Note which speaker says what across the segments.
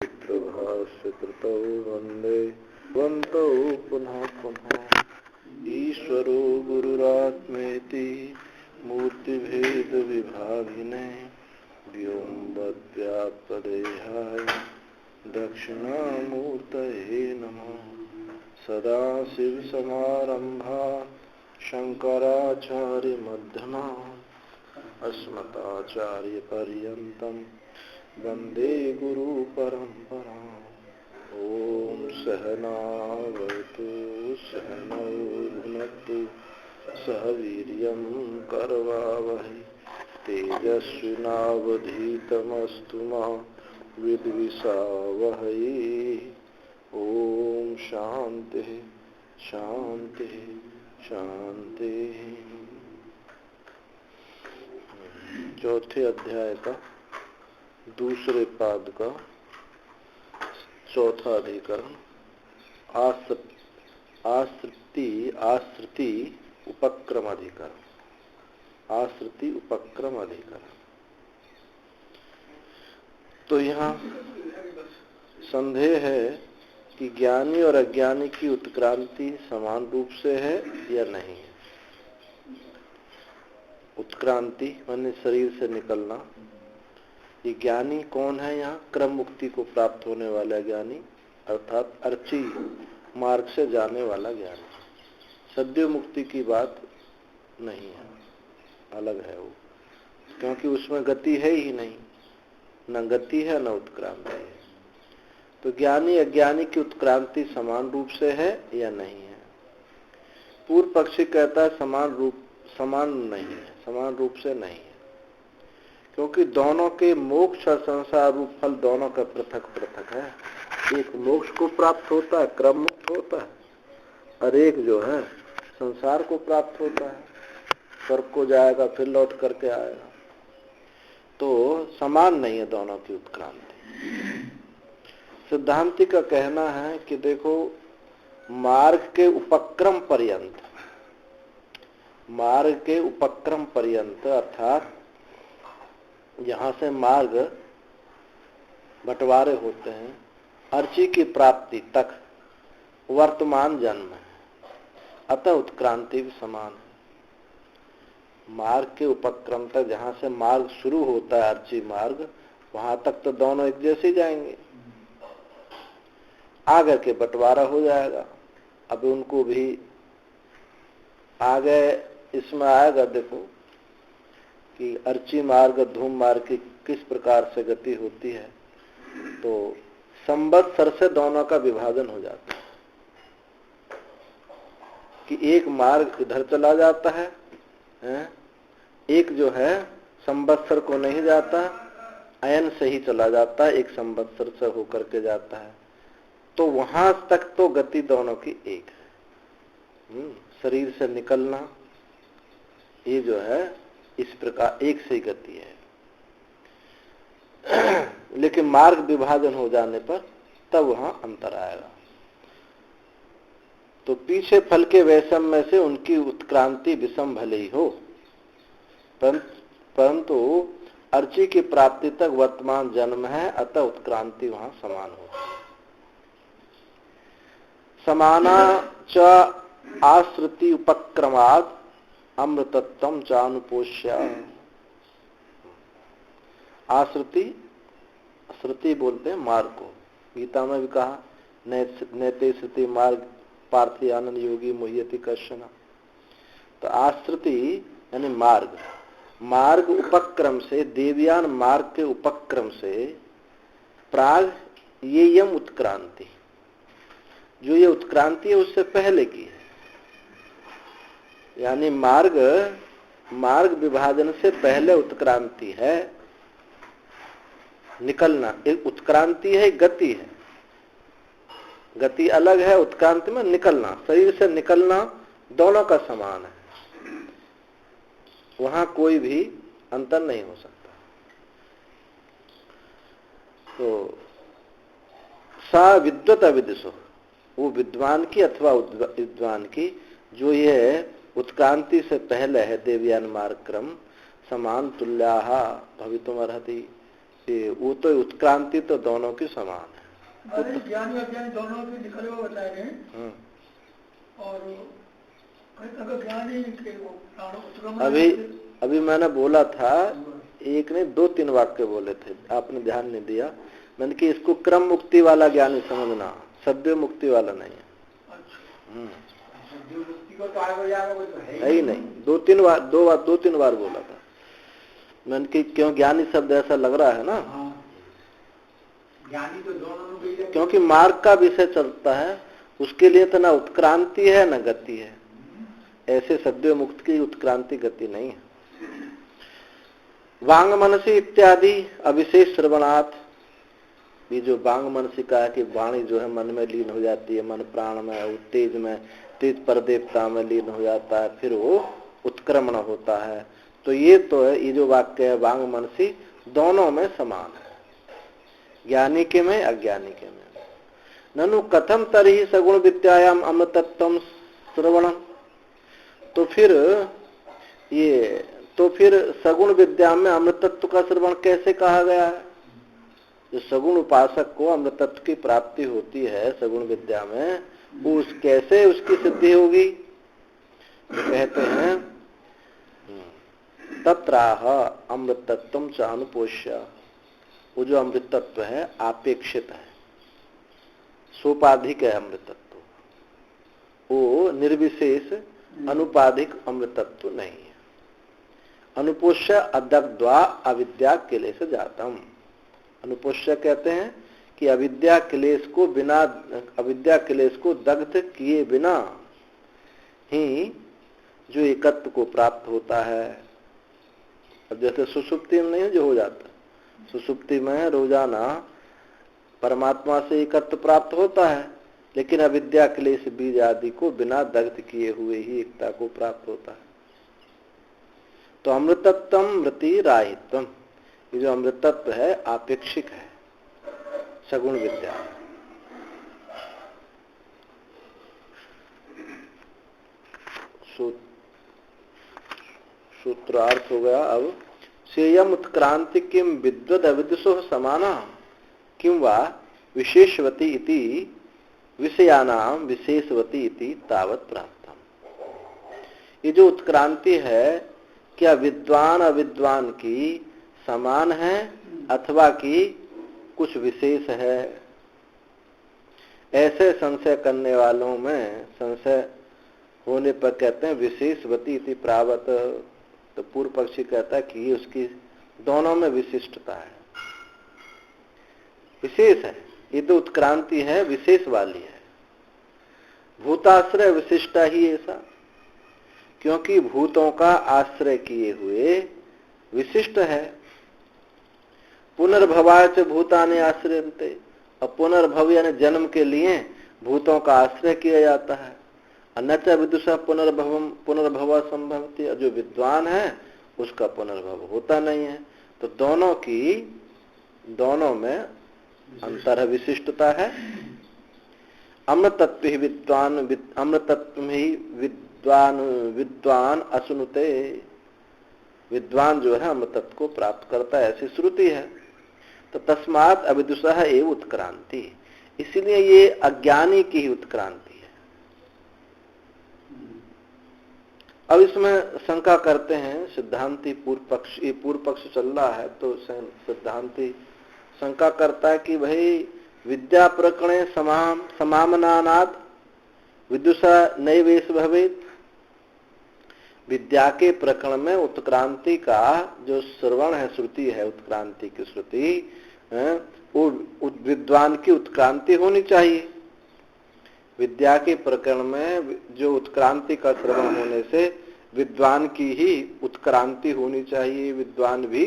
Speaker 1: प्रभास्य कृतौ वन्दे वन्तौ पुनः पुनः ईश्वरो गुरुरात्मेति मूर्तिभेदविभागिने व्योमवद्व्याप्तदेहाय दक्षिणामूर्तये नमः। सदाशिवसमारम्भा शङ्कराचार्यमध्यमाम् अस्मदाचार्यपर्यन्तं वन्दे गुरुपरम्पराम्। ॐ सहनावतु सहनौ भुनक्तु सह वीर्यं करवावहै तेजस्विनावधीतमस्तु मा विद्विषावहै। ॐ शान्ति शान्ति शान्ति। चौथे अध्याय का दूसरे पाद का चौथा अधिकरण आश्रिति उपक्रम अधिकरण। आश्रिति उपक्रम अधिकरण। तो यहाँ संदेह है कि ज्ञानी और अज्ञानी की उत्क्रांति समान रूप से है या नहीं है। उत्क्रांति माने शरीर से निकलना। ये ज्ञानी कौन है? यहाँ क्रम मुक्ति को प्राप्त होने वाला ज्ञानी अर्थात अर्ची मार्ग से जाने वाला ज्ञानी। सद्य मुक्ति की बात नहीं है, अलग है वो, क्योंकि उसमें गति है ही नहीं, न गति है न उत्क्रांति है। तो ज्ञानी अज्ञानी की उत्क्रांति समान रूप से है या नहीं है। पूर्व पक्षी कहता है समान नहीं है, समान रूप से नहीं है, क्योंकि दोनों के मोक्ष और संसार रूप फल दोनों का पृथक पृथक है। एक मोक्ष को प्राप्त होता है, क्रम मुक्त होता है, और एक जो है संसार को प्राप्त होता है, स्वर्ग को जाएगा फिर लौट करके आएगा। तो समान नहीं है दोनों की उत्क्रांति। सिद्धांति का कहना है कि देखो, मार्ग के उपक्रम पर्यंत अर्थात यहाँ से मार्ग बंटवारे होते हैं, अर्ची की प्राप्ति तक वर्तमान जन्म है, अतः उत्क्रांति भी समान है। मार्ग के उपक्रम तक, जहाँ से मार्ग शुरू होता है अर्ची मार्ग, वहां तक तो दोनों एक जैसे जाएंगे, आगे के बंटवारा हो जाएगा। अब उनको भी आगे इसमें आएगा, देखो कि अर्ची मार्ग धूम मार्ग की किस प्रकार से गति होती है। तो संवत्सर से दोनों का विभाजन हो जाता है कि एक मार्ग इधर चला जाता है, एक जो है संवत्सर को नहीं जाता, अयन से ही चला जाता है, एक संवत्सर से होकर के जाता है। तो वहां तक तो गति दोनों की एक है। शरीर से निकलना ये जो है इस प्रकार एक से ही गति है, लेकिन मार्ग विभाजन हो जाने पर तब वहां अंतर आएगा। तो पीछे फल के वैषम्य से उनकी उत्क्रांति विषम भले ही हो, परंतु अर्ची की प्राप्ति तक वर्तमान जन्म है, अतः उत्क्रांति वहां समान हो। समाना च आश्रिति उपक्रमात् अमृतत्वं चानुपोष्य। श्रुति बोलते हैं मार्ग को। गीता में भी कहा नैते श्रुति मार्ग पार्थी आनंद योगी मुह्यति कश्चन। तो आश्रिति यानी मार्ग उपक्रम से, देवयान मार्ग के उपक्रम से प्राग ये यम उत्क्रांति, जो ये उत्क्रांति है उससे पहले की है। यानी मार्ग विभाजन से पहले उत्क्रांति है, निकलना। एक उत्क्रांति है, गति है। गति अलग है, उत्क्रांति में निकलना, शरीर से निकलना दोनों का समान है, वहां कोई भी अंतर नहीं हो सकता। तो सा विद्वत अविदिशो, वो विद्वान की अथवा विद्वान की जो ये उत्क्रांति से पहले है देवयान मार्ग क्रम, समान तुल्याहा भवितुमर्हति, ये वो तो उत्क्रांति तो दोनों की समान है।
Speaker 2: ज्ञानी अज्ञानी दोनों के लिखे हुए बताए गए। और ज्ञानी के
Speaker 1: अभी मैंने बोला था, एक ने 2-3 वाक्य बोले थे, आपने ध्यान नहीं दिया। मैंने कि इसको क्रम मुक्ति वाला ज्ञानी समझना, सद्य मुक्ति वाला नहीं है। है ही नहीं। 2-3 बार बोला था मैंने कि क्यों ज्ञानी शब्द ऐसा लग रहा है ना,
Speaker 2: ज्ञानी तो दोनों,
Speaker 1: क्योंकि मार्ग का विषय चलता है, उसके लिए तो ना उत्क्रांति है न गति है। ऐसे सद्य मुक्त की उत्क्रांति गति नहीं है। वांग मनसी इत्यादि अविशेष श्रवणात्, ये जो वांग मनसी का है कि वाणी जो है मन में लीन हो जाती है, मन प्राण में, तेज में, तेज परदेवता में लीन हो जाता है, फिर वो उत्क्रमण होता है। तो ये तो है, ये जो वाक्य है वांग मनसी दोनों में समान है, ज्ञानी के में अज्ञानी के में। ननु कथम तर्हि सगुण विद्यायाम अमृतत्वम श्रवणम, तो फिर सगुण विद्या में अमृतत्व का श्रवण कैसे कहा गया है? जो सगुण उपासक को अमृतत्व की प्राप्ति होती है सगुण विद्या में, वो कैसे उसकी सिद्धि होगी? तो कहते हैं तत्राह अमृतत्वम च अनुपोष्य, वो जो अमृतत्व है आपेक्षित है, सोपाधिक है अमृतत्व, वो निर्विशेष अनुपाधिक अमृतत्व नहीं है। अनुपोष्य अदग्ध्वा अविद्या क्लेश जातम, अनुपोष्य कहते हैं कि अविद्या क्लेश को दग्ध किए बिना ही जो एकत्व को प्राप्त होता है। अब जैसे सुषुप्ति में नहीं जो हो जाता, सुषुप्ति में रोजाना परमात्मा से एकत्व प्राप्त होता है, लेकिन अविद्या क्लेश बीज आदि को बिना दग्ध किए हुए ही एकता को प्राप्त होता है। तो अमृतत्वम मृति राहित्वम, ये जो अमृतत्व है आपेक्षिक है सगुण विद्या। सूत्रार्थ हो गया। अब सेयम उत्क्रांति किम विद्वद अविदुषो समाना किम वा विशेषवती इति विषयानाम विशेषवती इति तावत प्राप्तम। ये जो उत्क्रांति है, क्या विद्वान अविद्वान की समान है अथवा कि कुछ विशेष है? ऐसे संशय करने वालों में संशय होने पर कहते हैं विशेषवती इति प्रावत। तो पूर्व पक्षी कहता है कि ये उसकी दोनों में विशिष्टता है, विशेष है। ये तो उत्क्रांति है, विशेष वाली है। भूताश्रय विशिष्टा ही ऐसा, क्योंकि भूतों का आश्रय किए हुए विशिष्ट है। पुनर्भवाय च भूतानि आश्रयन्ते, और पुनर्भव यानी जन्म के लिए भूतों का आश्रय किया जाता है। न च विदुषा पुनर्भव संभवती, जो विद्वान है उसका पुनर्भव होता नहीं है। तो दोनों में अंतर विशिष्टता है। अमृतत्व ही विद्वान असुनुते, विद्वान जो है अमृतत्व को प्राप्त करता है, ऐसी श्रुति है। तो तस्मात् अविदुषः एव उत्क्रांति, इसीलिए ये अज्ञानी की ही उत्क्रांति है। अब इसमें शंका करते हैं सिद्धांती, पूर्व पक्ष चल रहा है, तो सिद्धांती शंका करता है कि भाई विद्या प्रकरणे समामनानात् विदुषा नैवेश भवेत्, विद्या के प्रकरण में उत्क्रांति का जो श्रवण है, श्रुति है उत्क्रांति की श्रुति, वो विद्वान की उत्क्रांति होनी चाहिए। विद्या के प्रकरण में जो उत्क्रांति का श्रवण होने से विद्वान की ही उत्क्रांति होनी चाहिए। विद्वान भी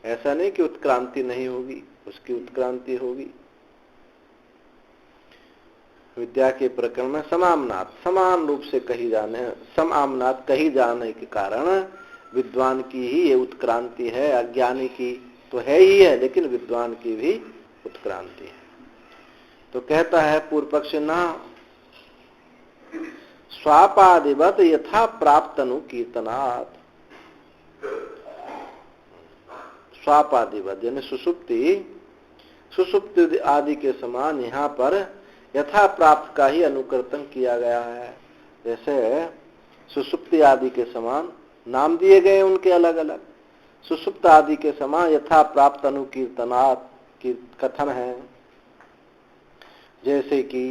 Speaker 1: ऐसा नहीं कि उत्क्रांति नहीं होगी, उसकी उत्क्रांति होगी। विद्या के प्रकरण में समान रूप से समामनात कही जाने के कारण विद्वान की ही ये उत्क्रांति है, अज्ञानी की तो है ही है, लेकिन विद्वान की भी उत्क्रांति है। तो कहता है पूर्व पक्ष, ना स्वापादिवत यथा प्राप्त अनु कीर्तनात्, स्वापादिवद, यानी सुषुप्ति आदि के समान यहाँ पर यथा प्राप्त का ही अनुकीर्तन किया गया है। जैसे सुषुप्ति आदि के समान नाम दिए गए उनके अलग अलग, सुषुप्त आदि के समान यथा प्राप्त अनुकीर्तनात् की कथन है। जैसे कि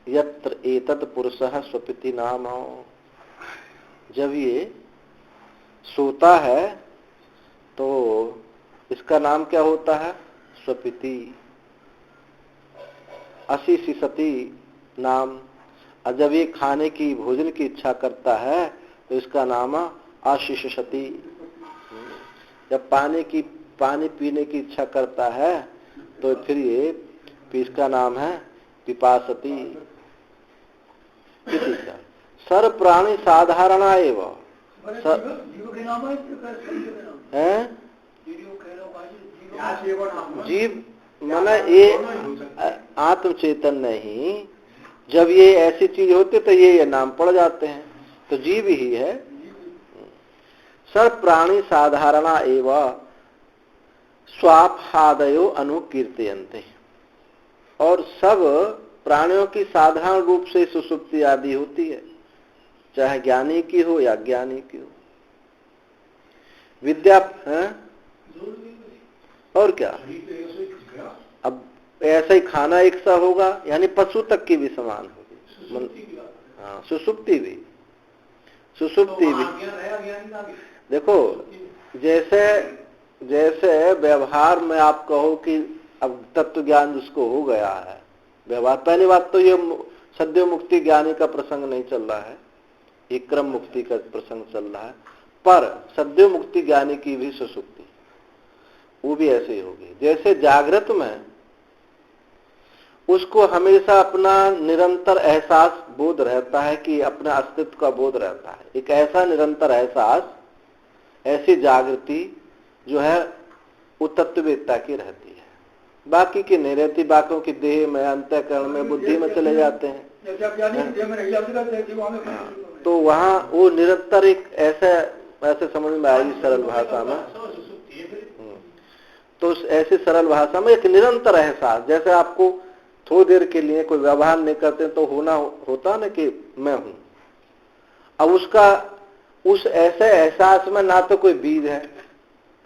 Speaker 1: यत्र एतत् पुरुषः स्वपिति नाम हो, जब ये सोता है तो इसका नाम क्या होता है? स्वपिति। अशिशिसति नाम, और जब ये खाने की भोजन की इच्छा करता है तो इसका नाम आशिषति। जब पानी पीने की इच्छा करता है तो फिर इसका नाम है पिपासति। सर्व प्राणी साधारणा एवं जीव माने ये आत्म चेतन नहीं, जब ये ऐसी चीज होती तो ये नाम पड़ जाते हैं, तो जीव ही है। सर्व प्राणी साधारणा एवं स्वापादयो अनुकीर्तयन्ते, और सब प्राणियों की साधारण रूप से सुषुप्ति आदि होती है, चाहे ज्ञानी की हो या अज्ञानी की हो। विद्या है और क्या, अब ऐसा ही खाना एक सा होगा, यानी पशु तक की भी समान होगी। हाँ, सुषुप्ति भी देखो, जैसे व्यवहार में आप कहो कि अब तत्व ज्ञान जिसको हो गया है व्यवहार, पहली बात तो ये सद्य मुक्ति ज्ञानी का प्रसंग नहीं चल रहा है, ये क्रम मुक्ति का प्रसंग चल रहा है। पर सद्य मुक्ति ज्ञानी की भी सुषुप्ति वो भी ऐसे ही होगी। जैसे जागृत में उसको हमेशा अपना निरंतर एहसास बोध रहता है कि अपने अस्तित्व का बोध रहता है, एक ऐसा निरंतर एहसास, ऐसी जागृति जो है वो तत्ववेत्ता की रहती है, बाकी की नहीं रहती। बाकियों की देह में, अंतःकरण में, बुद्धि में चले जाते हैं। तो वहाँ वो निरंतर एक ऐसे समझ में आएगी सरल भाषा में, तो ऐसी सरल भाषा में एक निरंतर एहसास, जैसे आपको थोड़ी देर के लिए कोई व्यवहार नहीं करते तो होता ना कि मैं हूं। अब उस ऐसे एहसास में ना तो कोई बीज है,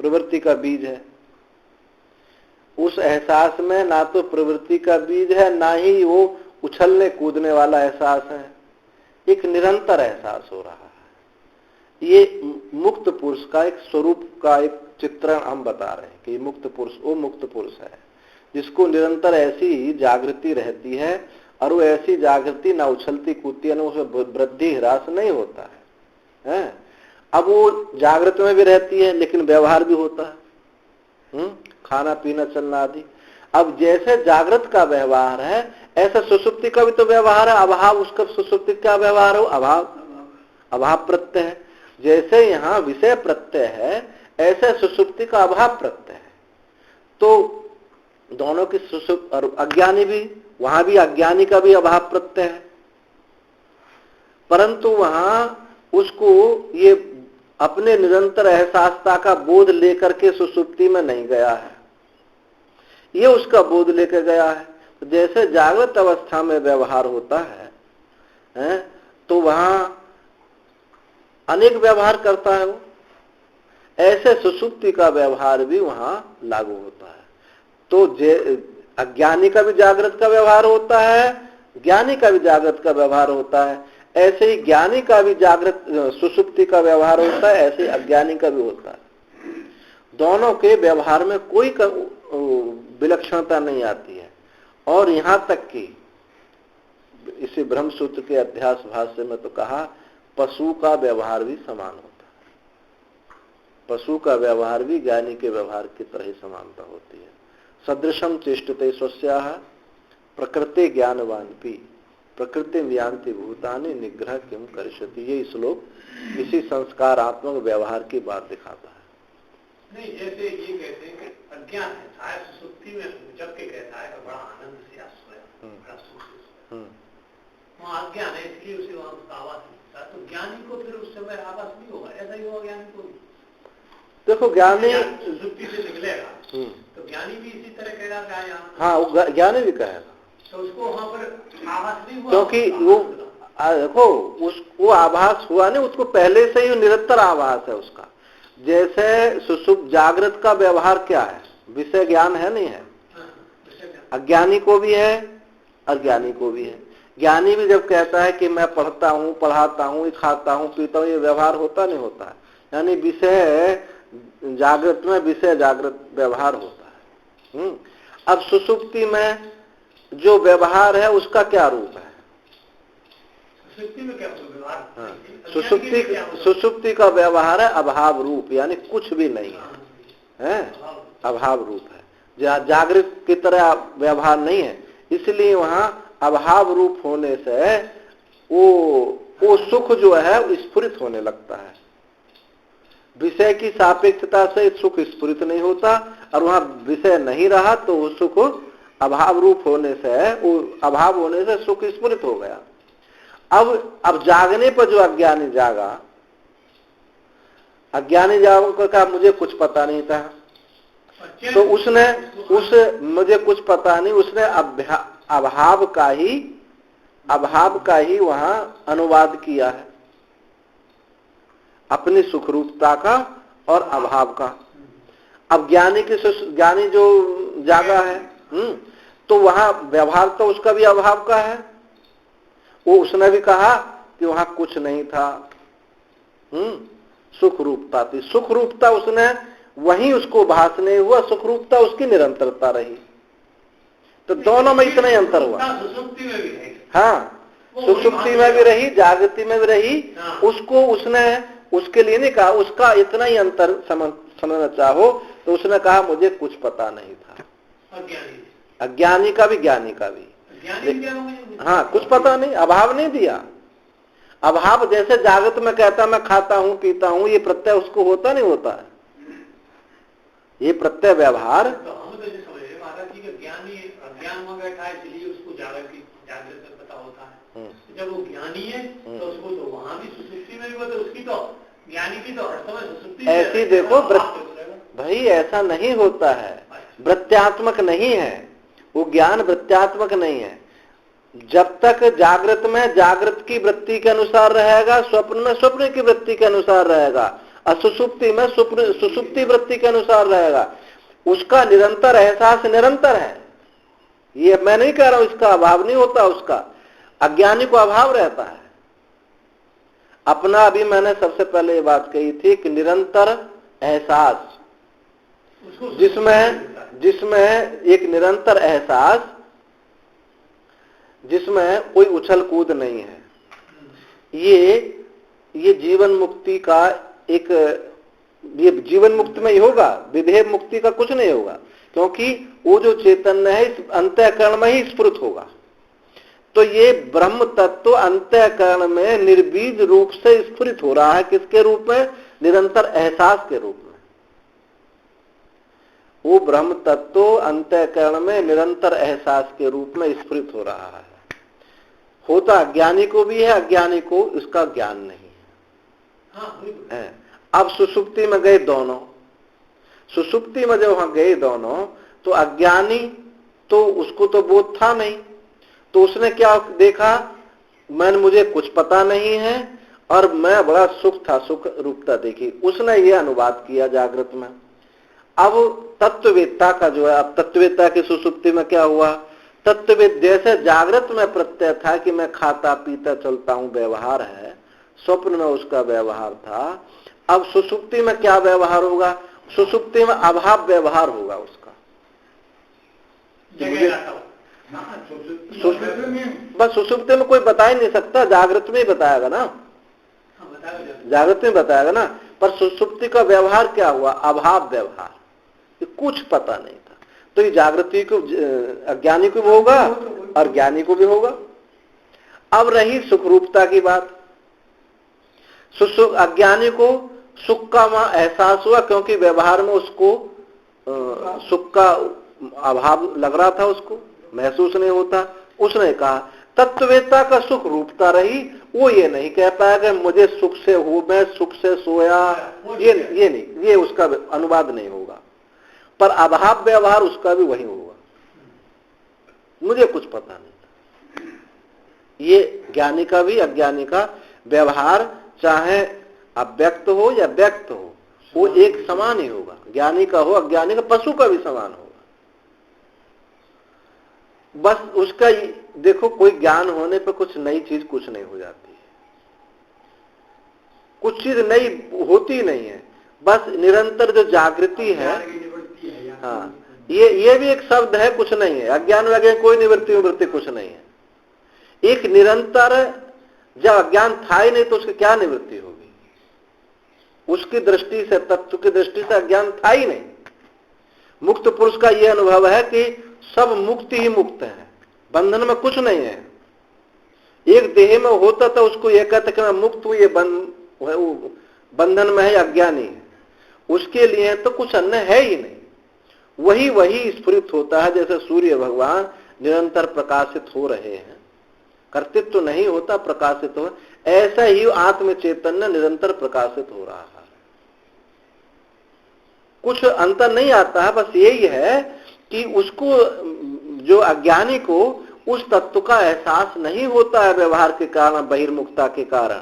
Speaker 1: प्रवृत्ति का बीज है, उस एहसास में ना तो प्रवृत्ति का बीज है, ना ही वो उछलने कूदने वाला एहसास है, एक निरंतर एहसास हो रहा है। ये मुक्त पुरुष का एक स्वरूप का एक चित्रण हम बता रहे हैं कि मुक्त पुरुष वो मुक्त पुरुष है जिसको निरंतर ऐसी जागृति रहती है, और वो ऐसी जागृति ना उछलती कूदती है, ना उसमें वृद्धि ह्रास नहीं होता है। अब वो जागृत में भी रहती है लेकिन व्यवहार भी होता है, खाना पीना चलना आदि। अब जैसे जागृत का व्यवहार है ऐसा सुषुप्ति का भी तो व्यवहार है। अभाव उसका सुषुप्ति का व्यवहार हो, अभाव प्रत्यय है। जैसे यहाँ विषय प्रत्यय है ऐसे सुषुप्ति का अभाव प्रत्यय है। तो दोनों की सुषुप्ति, और अज्ञानी भी, वहां भी अज्ञानी का भी अभाव प्रत्यय है, परंतु वहां उसको ये अपने निरंतर एहसासता का बोध लेकर के सुषुप्ति में नहीं गया है, ये उसका बोध लेकर गया है। तो जैसे जागृत अवस्था में व्यवहार होता है, तो वहां अनेक व्यवहार करता है वो, ऐसे सुषुप्ति का व्यवहार भी वहां लागू होता है। तो अज्ञानी का भी जागृत का व्यवहार होता है, ज्ञानी का भी जागृत का व्यवहार होता है, ऐसे ही ज्ञानी का भी जागृत सुषुप्ति का व्यवहार होता है, ऐसे अज्ञानी का भी होता है। दोनों के व्यवहार में कोई विलक्षणता नहीं आती है। और यहां तक कि इसी ब्रह्म सूत्र के अध्यास भाष्य में तो कहा पशु का व्यवहार भी समान होता है, पशु का व्यवहार भी ज्ञानी के व्यवहार की तरह ही समानता होती है। सदृशम चेष्टते स्वस्याः प्रकृते ज्ञानवानपि प्रकृति व्यान्ति भूतानि निग्रह किम करिष्यति। ये श्लोक इसी संस्कारात्मक व्यवहार की बात दिखाता है।
Speaker 3: नहीं, जैसे ये कहते हैं कि अज्ञान है, शायद सुसुप्ति में जब के कहता है बड़ा आनंद से सोया, बड़ा सुख से सोया, वहाँ अज्ञान है इसलिए उसे वहाँ उसका आवास मिलता है। तो ज्ञानी को फिर उस समय आवास नहीं होगा, ऐसा ही होगा ज्ञानी को भी।
Speaker 1: देखो ज्ञानी
Speaker 3: सुसुप्ति से तो ज्ञानी भी इसी तरह कहेगा क्या यहाँ?
Speaker 1: हाँ, वो ज्ञानी भी कहेगा,
Speaker 3: तो उसको वहाँ पर आभास नहीं हुआ,
Speaker 1: क्योंकि वो देखो वो आभास हुआ नहीं, उसको पहले से ही निरंतर आभास है उसका। जैसे सुषुप्त जागृत का व्यवहार क्या है, विषय ज्ञान है नहीं है, अज्ञानी को भी है अज्ञानी को भी है। ज्ञानी भी जब कहता है कि मैं पढ़ता हूँ, पढ़ाता हूँ, खाता हूँ, पीता हूँ, ये व्यवहार होता नहीं होता है, यानी विषय जागृत में विषय जागृत व्यवहार होता है। अब सुषुप्ति में जो व्यवहार है उसका क्या रूप है?
Speaker 3: सुषुप्ति में क्या व्यवहार?
Speaker 1: हाँ, सुषुप्ति का व्यवहार है अभाव रूप, यानी कुछ भी नहीं है, अभाव रूप है। जहाँ जागृत की तरह व्यवहार नहीं है, इसलिए वहां अभाव रूप होने से वो सुख जो है स्फुरित होने लगता है। विषय की सापेक्षता से सुख स्फुरित नहीं होता, और वहां विषय नहीं रहा तो वो सुख अभाव रूप होने से, वो अभाव होने से सुख स्फुरित हो गया। अब जागने पर जो अज्ञानी जागा, अज्ञानी जागो का मुझे कुछ पता नहीं था, तो उसने मुझे कुछ पता नहीं, उसने अभाव का ही वहां अनुवाद किया है, अपनी सुखरूपता का और अभाव का। अब ज्ञानी जो जागा है, तो वहां व्यवहार तो उसका भी अभाव का है। वो उसने भी कहा कि वहां कुछ नहीं था, सुखरूपता थी। सुखरूपता उसने वहीं उसको भास नहीं हुआ, सुखरूपता उसकी निरंतरता रही। तो दोनों में इतना ही अंतर हुआ।
Speaker 3: सुषुप्ति में भी रही,
Speaker 1: हाँ, सुषुप्ति में भी रही, जागृति में भी रही। उसको उसने उसके लिए नहीं कहा, उसका इतना ही अंतर समझना चाहो तो उसने कहा मुझे कुछ पता नहीं था। अज्ञानी का भी ज्ञानी का भी, हाँ, कुछ पता नहीं, अभाव नहीं दिया। अभाव जैसे जागृत में कहता मैं खाता हूं पीता हूं, ये प्रत्यय उसको होता नहीं होता है, ये प्रत्यय व्यवहार।
Speaker 3: तो हम तो ये समझ रहे महाराज जी कि ज्ञानी अज्ञान में बैठा है, इसलिए उसको जागृत में पता होता है। जब वो ज्ञानी है तो उसको तो वहां भी सुषुप्ति में भी पता, उसकी तो ज्ञानी की तो हर समय सुषुप्ति
Speaker 1: ऐसी देखो भाई, ऐसा नहीं होता है, वृत्त्यात्मक नहीं है वो ज्ञान, वृत्त्यात्मक नहीं है। जब तक जागृत में जागृत की वृत्ति के अनुसार रहेगा, स्वप्न में स्वप्न की वृत्ति के अनुसार रहेगा, और सुषुप्ति में सुषुप्ति वृत्ति के अनुसार रहेगा, उसका निरंतर एहसास निरंतर है। ये मैं नहीं कह रहा हूं इसका अभाव नहीं होता, उसका अज्ञानी को अभाव रहता है अपना। अभी मैंने सबसे पहले ये बात कही थी कि निरंतर एहसास, जिसमें एक निरंतर एहसास, जिसमें कोई उछल कूद नहीं है, ये जीवन मुक्ति का एक, ये जीवन मुक्ति में ही होगा, विधेय मुक्ति का कुछ नहीं होगा, क्योंकि वो जो चैतन्य है इस अंतःकरण में ही स्फुरित होगा। तो ये ब्रह्म तत्व अंतःकरण में निर्बीज रूप से स्फुरित हो रहा है। किसके रूप में? निरंतर एहसास के रूप में। वो ब्रह्म तत्व अंतःकरण में निरंतर एहसास के रूप में स्फुरित हो रहा है। होता अज्ञानी को भी है, अज्ञानी को इसका ज्ञान नहीं है। अब सुषुप्ति में गए दोनों, सुषुप्ति में जब वहां गए दोनों, तो अज्ञानी तो उसको तो बोध था नहीं, तो उसने क्या देखा, मुझे कुछ पता नहीं है और मैं बड़ा सुख था, सुख रूपता देखी, उसने ये अनुवाद किया जागृत में। अब तत्ववेत्ता का जो है, अब तत्ववेत्ता की सुषुप्ति में क्या हुआ, तत्ववेद जैसे जागृत में प्रत्यय था कि मैं खाता पीता चलता हूं, व्यवहार है, स्वप्न में उसका व्यवहार था। अब सुषुप्ति में क्या व्यवहार होगा? सुषुप्ति में अभाव व्यवहार होगा उसका। बस सुषुप्ति में कोई बता ही नहीं सकता, जागृत में ही बताएगा ना, जागृत में बताएगा ना। पर सुषुप्ति का व्यवहार क्या हुआ? अभाव व्यवहार, कुछ पता नहीं था। तो ये जागृति को अज्ञानी को भी होगा और ज्ञानी को भी होगा। अब रही सुखरूपता की बात। अज्ञानी को सुख का वहां एहसास हुआ, क्योंकि व्यवहार में उसको सुख का अभाव लग रहा था, उसको महसूस नहीं होता। उसने कहा तत्ववेत्ता का सुख रूपता रही, वो ये नहीं कह पाएगा मुझे सुख से हो, मैं सुख से सोया, ये नहीं, ये उसका अनुवाद नहीं होगा। पर अभाव व्यवहार उसका भी वही होगा, मुझे कुछ पता नहीं था। ये ज्ञानी का भी अज्ञानी का व्यवहार चाहे अव्यक्त हो या व्यक्त हो, वो एक समान ही होगा। ज्ञानी का हो अज्ञानी का, पशु का भी समान होगा। बस उसका देखो, कोई ज्ञान होने पर कुछ नई चीज कुछ नहीं हो जाती है, कुछ चीज नई होती नहीं है, बस निरंतर जो जागृति है। हाँ, ये भी एक शब्द है, कुछ नहीं है। अज्ञान वज्ञान कोई निवृत्ति कुछ नहीं है। एक निरंतर, जब अज्ञान था ही नहीं तो उसकी क्या निवृत्ति होगी? उसकी दृष्टि से, तत्व की दृष्टि से अज्ञान था ही नहीं। मुक्त पुरुष का यह अनुभव है कि सब मुक्त ही मुक्त है, बंधन में कुछ नहीं है। एक देह में होता था, उसको यह कहता कि मैं मुक्त हूं, ये बंधन में है, अज्ञानी है। उसके लिए तो कुछ अन्य है ही नहीं, वही स्फुरित होता है। जैसे सूर्य भगवान निरंतर प्रकाशित हो रहे हैं, कर्तृत्व तो नहीं होता, प्रकाशित हो, ऐसा ही आत्म चैतन्य निरंतर प्रकाशित हो रहा है। कुछ अंतर नहीं आता है, बस यही है कि उसको, जो अज्ञानी को उस तत्व का एहसास नहीं होता है व्यवहार के कारण, बहिर्मुखता के कारण,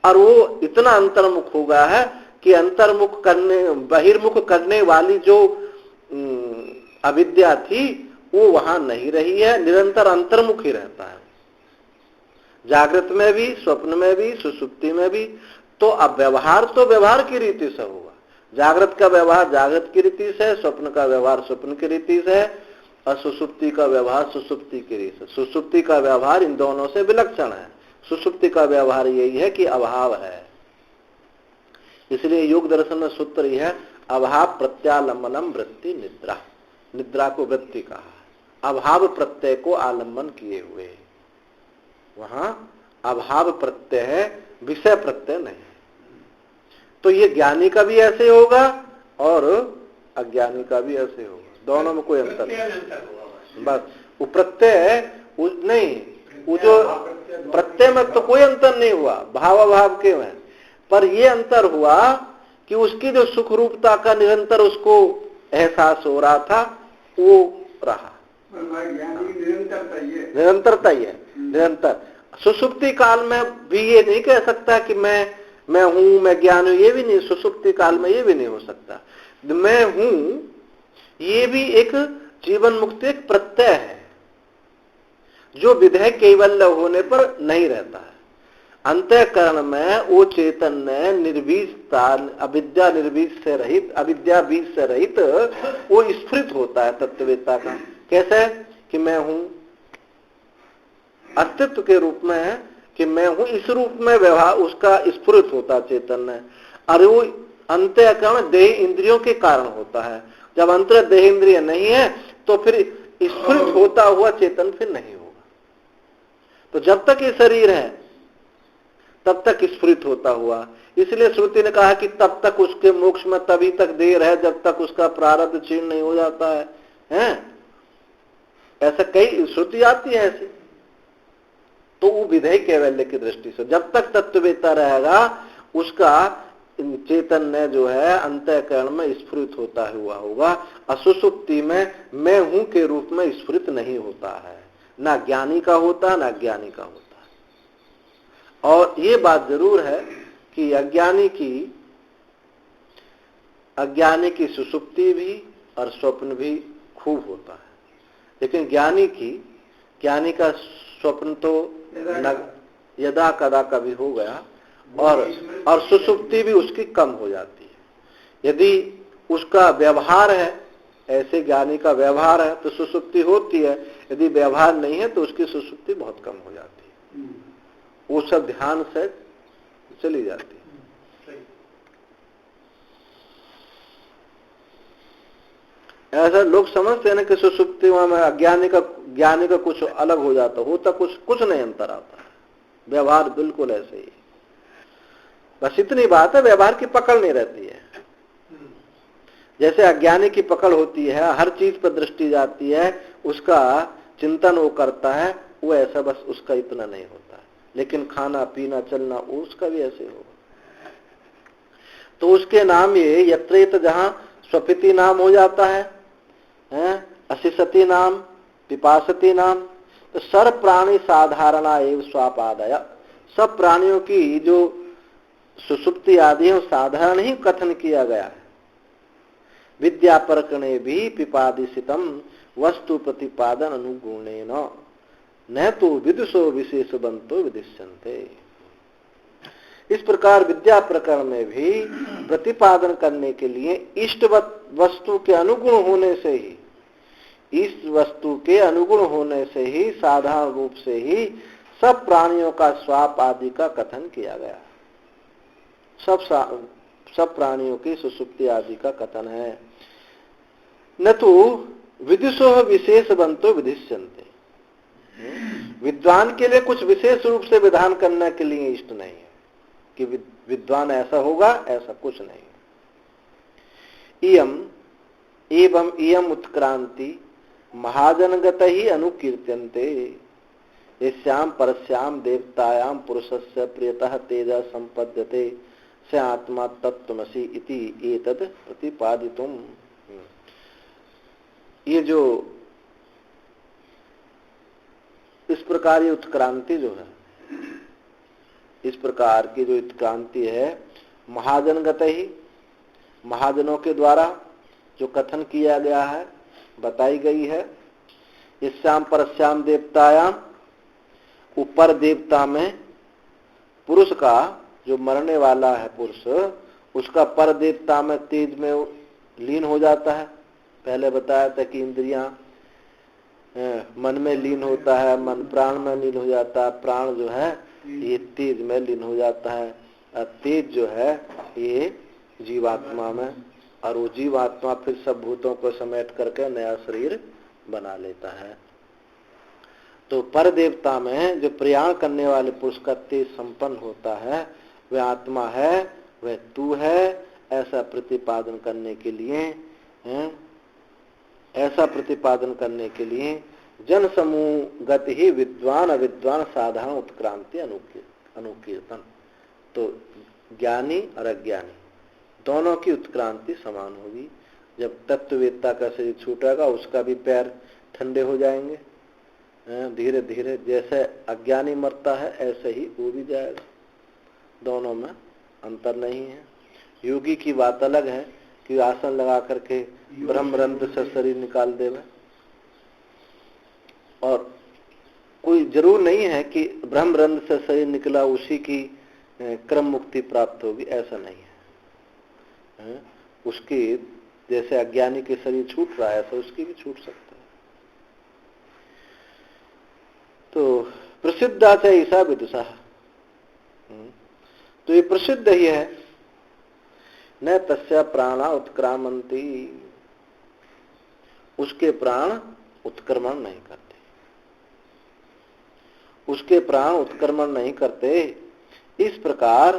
Speaker 1: और वो इतना अंतर्मुख हो गया है कि बहिर्मुख करने वाली जो अविद्या थी वो वहां नहीं रही है, निरंतर अंतर्मुख ही रहता है, जागृत में भी, स्वप्न में भी, सुषुप्ति में भी। तो अब व्यवहार तो व्यवहार की रीति से होगा, जागृत का व्यवहार जागृत की रीति से, स्वप्न का व्यवहार स्वप्न की रीति से, और सुषुप्ति का व्यवहार सुषुप्ति की रीति से। सुषुप्ति का व्यवहार इन दोनों से विलक्षण है। सुषुप्ति का व्यवहार यही है कि अभाव है। इसलिए योग दर्शन में सूत्र यह है, अभाव प्रत्यालंबनम वृत्ति निद्रा। निद्रा को वृत्ति कहा, अभाव प्रत्यय को आलंबन किए हुए। वहां अभाव प्रत्यय है, विषय प्रत्यय नहीं। तो ये ज्ञानी का भी ऐसे होगा और अज्ञानी का भी ऐसे होगा, दोनों में कोई अंतर नहीं। बस वो प्रत्यय नहीं, वो जो प्रत्यय में तो कोई अंतर नहीं हुआ, भाव अभाव के में, पर ये अंतर हुआ कि उसकी जो सुख रूपता का निरंतर उसको एहसास हो रहा था, वो रहा। निरंतरता ही है, निरंतर। सुषुप्ति काल में भी ये नहीं कह सकता कि मैं हूं, मैं ज्ञान हूं, ये भी नहीं। सुषुप्ति काल में ये भी नहीं हो सकता। मैं हूं, ये भी एक जीवन मुक्ति एक प्रत्यय है, जो विधेय कैवल्य होने पर नहीं रहता है। अंतःकरण में वो चैतन्य निर्बीजता, अविद्या निर्बीज से रहित, अविद्या बीज से रहित वो स्फुरित होता है तत्ववेत्ता का। कैसे? कि मैं हूं, अस्तित्व के रूप में है कि मैं हूं, इस रूप में व्यवहार उसका स्फुरित होता चैतन्य। और वो अंतःकरण देह इंद्रियों के कारण होता है। जब अंतर देह इंद्रिय नहीं है तो फिर स्फुरित होता हुआ चेतन फिर नहीं होगा। तो जब तक ये शरीर है तब तक स्फुरित होता हुआ। इसलिए श्रुति ने कहा कि तब तक उसके मोक्ष में तभी तक देर है जब तक उसका प्रारब्ध क्षीण नहीं हो जाता है, ऐसा कई श्रुति आती है ऐसी। तो वो विधेय कैवल्य की दृष्टि से जब तक तत्ववेत्ता रहेगा उसका चैतन्य जो है अंतःकरण में स्फुरित होता हुआ होगा। असुसुप्ति में मैं हूं के रूप में स्फुरित नहीं होता है, ना ज्ञानी का होता ना ज्ञानी का होता। और ये बात जरूर है कि अज्ञानी की सुसुप्ति भी और स्वप्न भी खूब होता है, लेकिन ज्ञानी का स्वप्न तो यदा कदा कभी हो गया, और सुसुप्ति भी उसकी कम हो जाती है। यदि उसका व्यवहार है, ऐसे ज्ञानी का व्यवहार है तो सुसुप्ति होती है, यदि व्यवहार नहीं है तो उसकी सुसुप्ति बहुत कम हो जाती है, वो सब ध्यान से चली जाती है। ऐसा लोग समझते हैं ना कि सुसुप्ति में ज्ञानी का कुछ अलग हो जाता, होता कुछ नहीं अंतर आता है। व्यवहार बिल्कुल ऐसे ही, बस इतनी बात है, व्यवहार की पकड़ नहीं रहती है। जैसे अज्ञानी की पकड़ होती है, हर चीज पर दृष्टि जाती है, उसका चिंतन वो करता है, वो ऐसा बस उसका इतना नहीं होता है। लेकिन खाना पीना चलना उसका भी ऐसे होगा। तो उसके नाम ये यत्रेत, जहां स्वपिति नाम हो जाता है, अशिसती नाम पिपासती नाम। तो सर्व प्राणी साधारणा एवं स्वापादय, सब प्राणियों की जो सुसुप्ति आदि है साधारण ही कथन किया गया है। विद्यापरकणे भी पिपादिशितम वस्तु प्रतिपादन अनुगुणेन न तो विदुषो विशेष बंतो विदिश्यन्ते। इस प्रकार विद्या प्रकरण में भी प्रतिपादन करने के लिए इष्ट वस्तु के अनुगुण होने से ही, इस वस्तु के अनुगुण होने से ही साधारण रूप से ही सब प्राणियों का स्वाप आदि का कथन किया गया। सब प्राणियों की सुसुप्ति आदि का कथन है। न तो विदुषो विशेष बंतो विधिष्यन्ते, विद्वान के लिए कुछ विशेष रूप से विधान करने के लिए इष्ट नहीं है कि विद्वान ऐसा होगा, ऐसा कुछ नहीं। इयम एवं इयम उत्क्रांति महाजनगत ही अनुकीर्त्यन्ते यस्याम परस्याम देवतायाम पुरुषस्य प्रियतः तेजः संपद्यते स आत्मा तत्त्वमसि इति एतद् प्रतिपादितुम। ये जो इस प्रकार ये उत्क्रांति जो है, इस प्रकार की जो उत्क्रांति है महाजनगत ही, महाजनों के द्वारा जो कथन किया गया है, बताई गई है। इस्याम परस्याम देवतायाम, ऊपर देवता में पुरुष का जो मरने वाला है पुरुष, उसका पर देवता में तेज में लीन हो जाता है। पहले बताया था कि इंद्रियां मन में लीन होता है, मन प्राण में लीन हो जाता है, प्राण जो है ये तेज में लीन हो जाता है, और तेज जो है ये जीवात्मा में, और वो जीवात्मा फिर सब भूतों को समेट करके नया शरीर बना लेता है। तो पर देवता में जो प्रयाण करने वाले पुरुष का तेज संपन्न होता है, वह आत्मा है, वह तू है, ऐसा प्रतिपादन करने के लिए जन समूह गति ही विद्वान अविद्वान साधारण उत्क्रांति अनुकीर्तन। तो ज्ञानी और अज्ञानी दोनों की उत्क्रांति समान होगी। जब तत्ववेत्ता का शरीर छूटेगा, उसका भी पैर ठंडे हो जाएंगे धीरे धीरे। जैसे अज्ञानी मरता है ऐसे ही वो भी जाएगा, दोनों में अंतर नहीं है। योगी की बात अलग है कि आसन लगा करके ब्रह्मरंध्र से शरीर निकाल देवे, और कोई जरूर नहीं है कि ब्रह्मरंध्र से शरीर निकला उसी की क्रम मुक्ति प्राप्त होगी, ऐसा नहीं है। उसकी जैसे अज्ञानी के शरीर छूट रहा है तो उसकी भी छूट सकता है। तो प्रसिद्धा च ईसा विदुषा, तो ये प्रसिद्ध ही है। न तस्या प्राणा उत्क्रामंती, उसके प्राण उत्क्रमण नहीं करते, उसके प्राण उत्क्रमण नहीं करते। इस प्रकार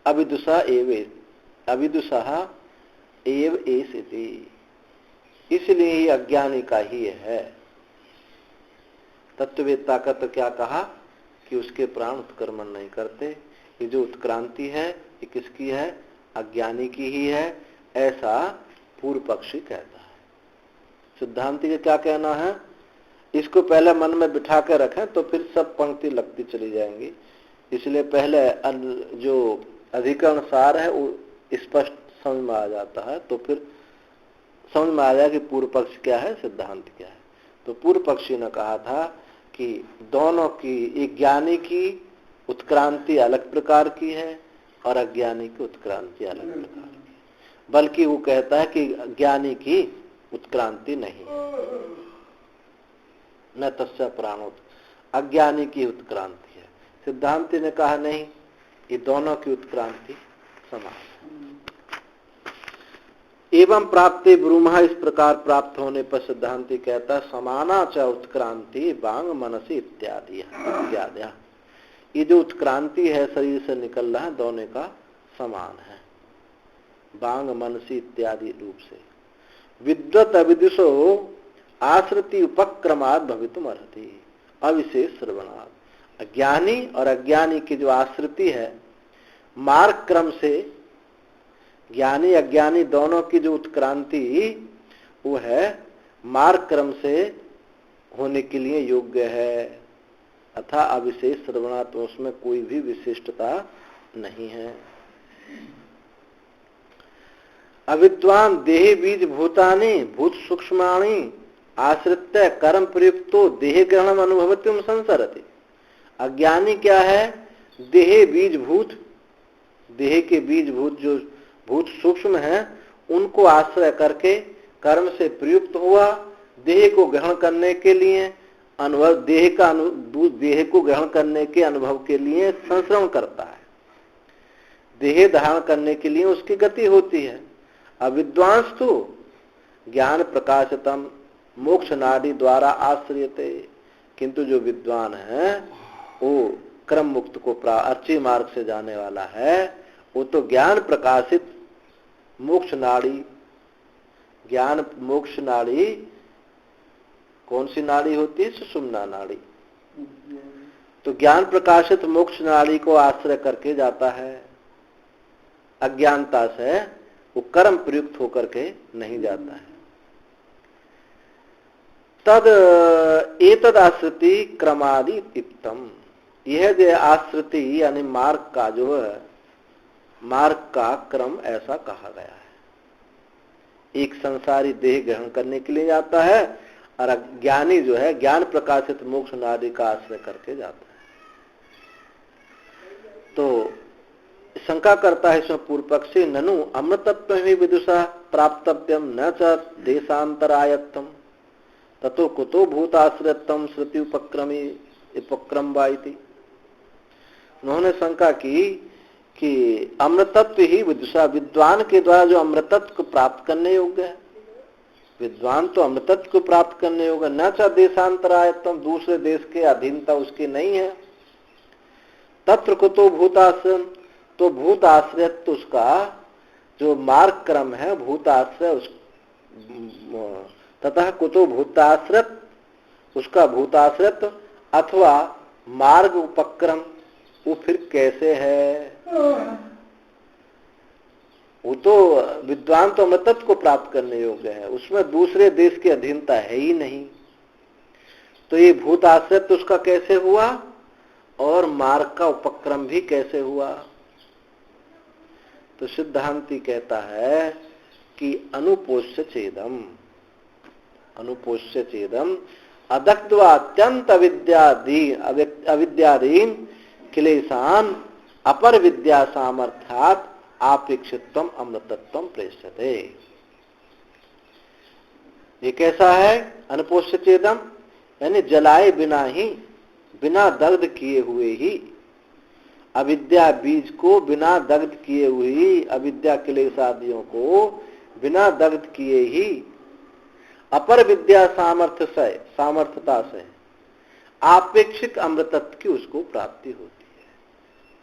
Speaker 1: अविदुषा एव एस इति, इसलिए ही अज्ञानी का ही है। तत्ववेत्ता का तो क्या कहा कि उसके प्राण उत्क्रमण नहीं करते। ये जो उत्क्रांति है ये किसकी है? अज्ञानी की ही है, ऐसा पूर्व पक्षी कहता है। सिद्धांति का क्या कहना है? इसको पहले मन में बिठा कर रखें तो फिर सब पंक्ति लगती चली जाएंगी। इसलिए पहले जो अधिकरण सार है वो स्पष्ट समझ में आ जाता है, तो फिर समझ में आ जाए कि पूर्व पक्ष क्या है, सिद्धांत क्या है। तो पूर्व पक्षी ने कहा था कि दोनों की, एक ज्ञानी की उत्क्रांति अलग प्रकार की है और अज्ञानी की उत्क्रांति अलग प्रकार की है। बल्कि वो कहता है कि ज्ञानी की उत्क्रांति नहीं, न तस्य प्राणोत, अज्ञानी की उत्क्रांति है। सिद्धांति ने कहा नहीं, ये दोनों की उत्क्रांति समान। एवं प्राप्ति ब्रूमः, इस प्रकार प्राप्त होने पर सिद्धांति कहता समाना च उत्क्रांति बांग मनसी इत्यादि। ये जो उत्क्रांति है शरीर से निकल रहा है, दोनों का समान है, बांग मनसी इत्यादि रूप से। विद्वत अविदुषो आश्रिति उपक्रमात् भवितुम अर्हति अविशेष श्रवणात्। अज्ञानी और अज्ञानी की जो आश्रिति है, मार्ग क्रम से ज्ञानी अज्ञानी दोनों की जो उत्क्रांति वो है मार्ग क्रम से होने के लिए योग्य है, अथा अविशेष श्रवणात् उसमें कोई भी विशिष्टता नहीं है। अविद्वान देह बीज भूतानि भूत सूक्ष्माणि आश्रित्य कर्म प्रयुक्तो देह ग्रहणम अनुभवत्यम संसरति। अज्ञानी क्या है? देह बीज भूत, देह के बीज भूत जो भूत सूक्ष्म है उनको आश्रय करके कर्म से प्रयुक्त हुआ, देह को ग्रहण करने के लिए अनुभव, देह को ग्रहण करने के अनुभव के लिए संश्रवण करता है, देह धारण करने के लिए उसकी गति होती है। अविद्वांस तो ज्ञान प्रकाशितम मोक्ष नाड़ी द्वारा आश्रयते, किंतु जो विद्वान है वो क्रम मुक्त को अर्ची मार्ग से जाने वाला है, वो तो ज्ञान प्रकाशित मोक्ष नाड़ी, ज्ञान मोक्ष नाड़ी कौन सी नाड़ी होती है? सुषुम्ना नाड़ी। तो ज्ञान प्रकाशित मोक्ष नाड़ी को आश्रय करके जाता है, अज्ञानता से वो कर्म प्रयुक्त होकर के नहीं जाता है। तद एतद आश्रिति क्रमादि इत्तम, यह जो आश्रिति यानी मार्ग का जो है, मार्ग का क्रम ऐसा कहा गया है। एक संसारी देह ग्रहण करने के लिए जाता है और अज्ञानी जो है ज्ञान प्रकाशित मोक्ष नाड़ी का आश्रय करके जाता है। तो शंका करता है इसमें पूर्व पक्षी, ननु अमृतत्व ही विदुषा प्राप्तव्यम न च देशांतरायत्तम ततो कुतो भूताश्रयत्तम श्रुति उपक्रम वाइति। उन्होंने शंका की कि अमृतत्व ही विदुषा, विद्वान के द्वारा जो अमृतत्व को प्राप्त करने योग्य है, विद्वान तो अमृतत्व को प्राप्त करने योग्य, न च देशांतरायत्तम दूसरे देश के अधीनता उसकी नहीं है, तत्र कुतो भूताश्रय, तो भूत आश्रयत्व उसका जो मार्ग क्रम है भूत आश्रय तथा कुतो भूताश्रयत, उसका भूताश्रयत्व अथवा मार्ग उपक्रम वो फिर कैसे है? वो तो विद्वान तो अमृतत्व को प्राप्त करने योग्य है, उसमें दूसरे देश की अधीनता है ही नहीं, तो ये भूत आश्रयत्व उसका कैसे हुआ और मार्ग का उपक्रम भी कैसे हुआ? तो सिद्धांती कहता है कि अनुपोष्य चेदम, अनुपोष्य चेदम अदक्त्वा अत्यंत अविद्यादीन क्लेशान अपर विद्या सामर्थ्यात आपेक्षित्वम अमृतत्वम प्रेष्यते। ये कैसा है? अनुपोष्य चेदम यानी जलाए बिना ही, बिना दग्ध किए हुए ही, अविद्या बीज को बिना दग्ध किए हुए ही, अविद्या क्लेश आदियों को बिना दग्ध किए ही अपर विद्या सामर्थ्य से, सामर्थ्यता से आपेक्षिक अमृतत्व की उसको प्राप्ति होती है।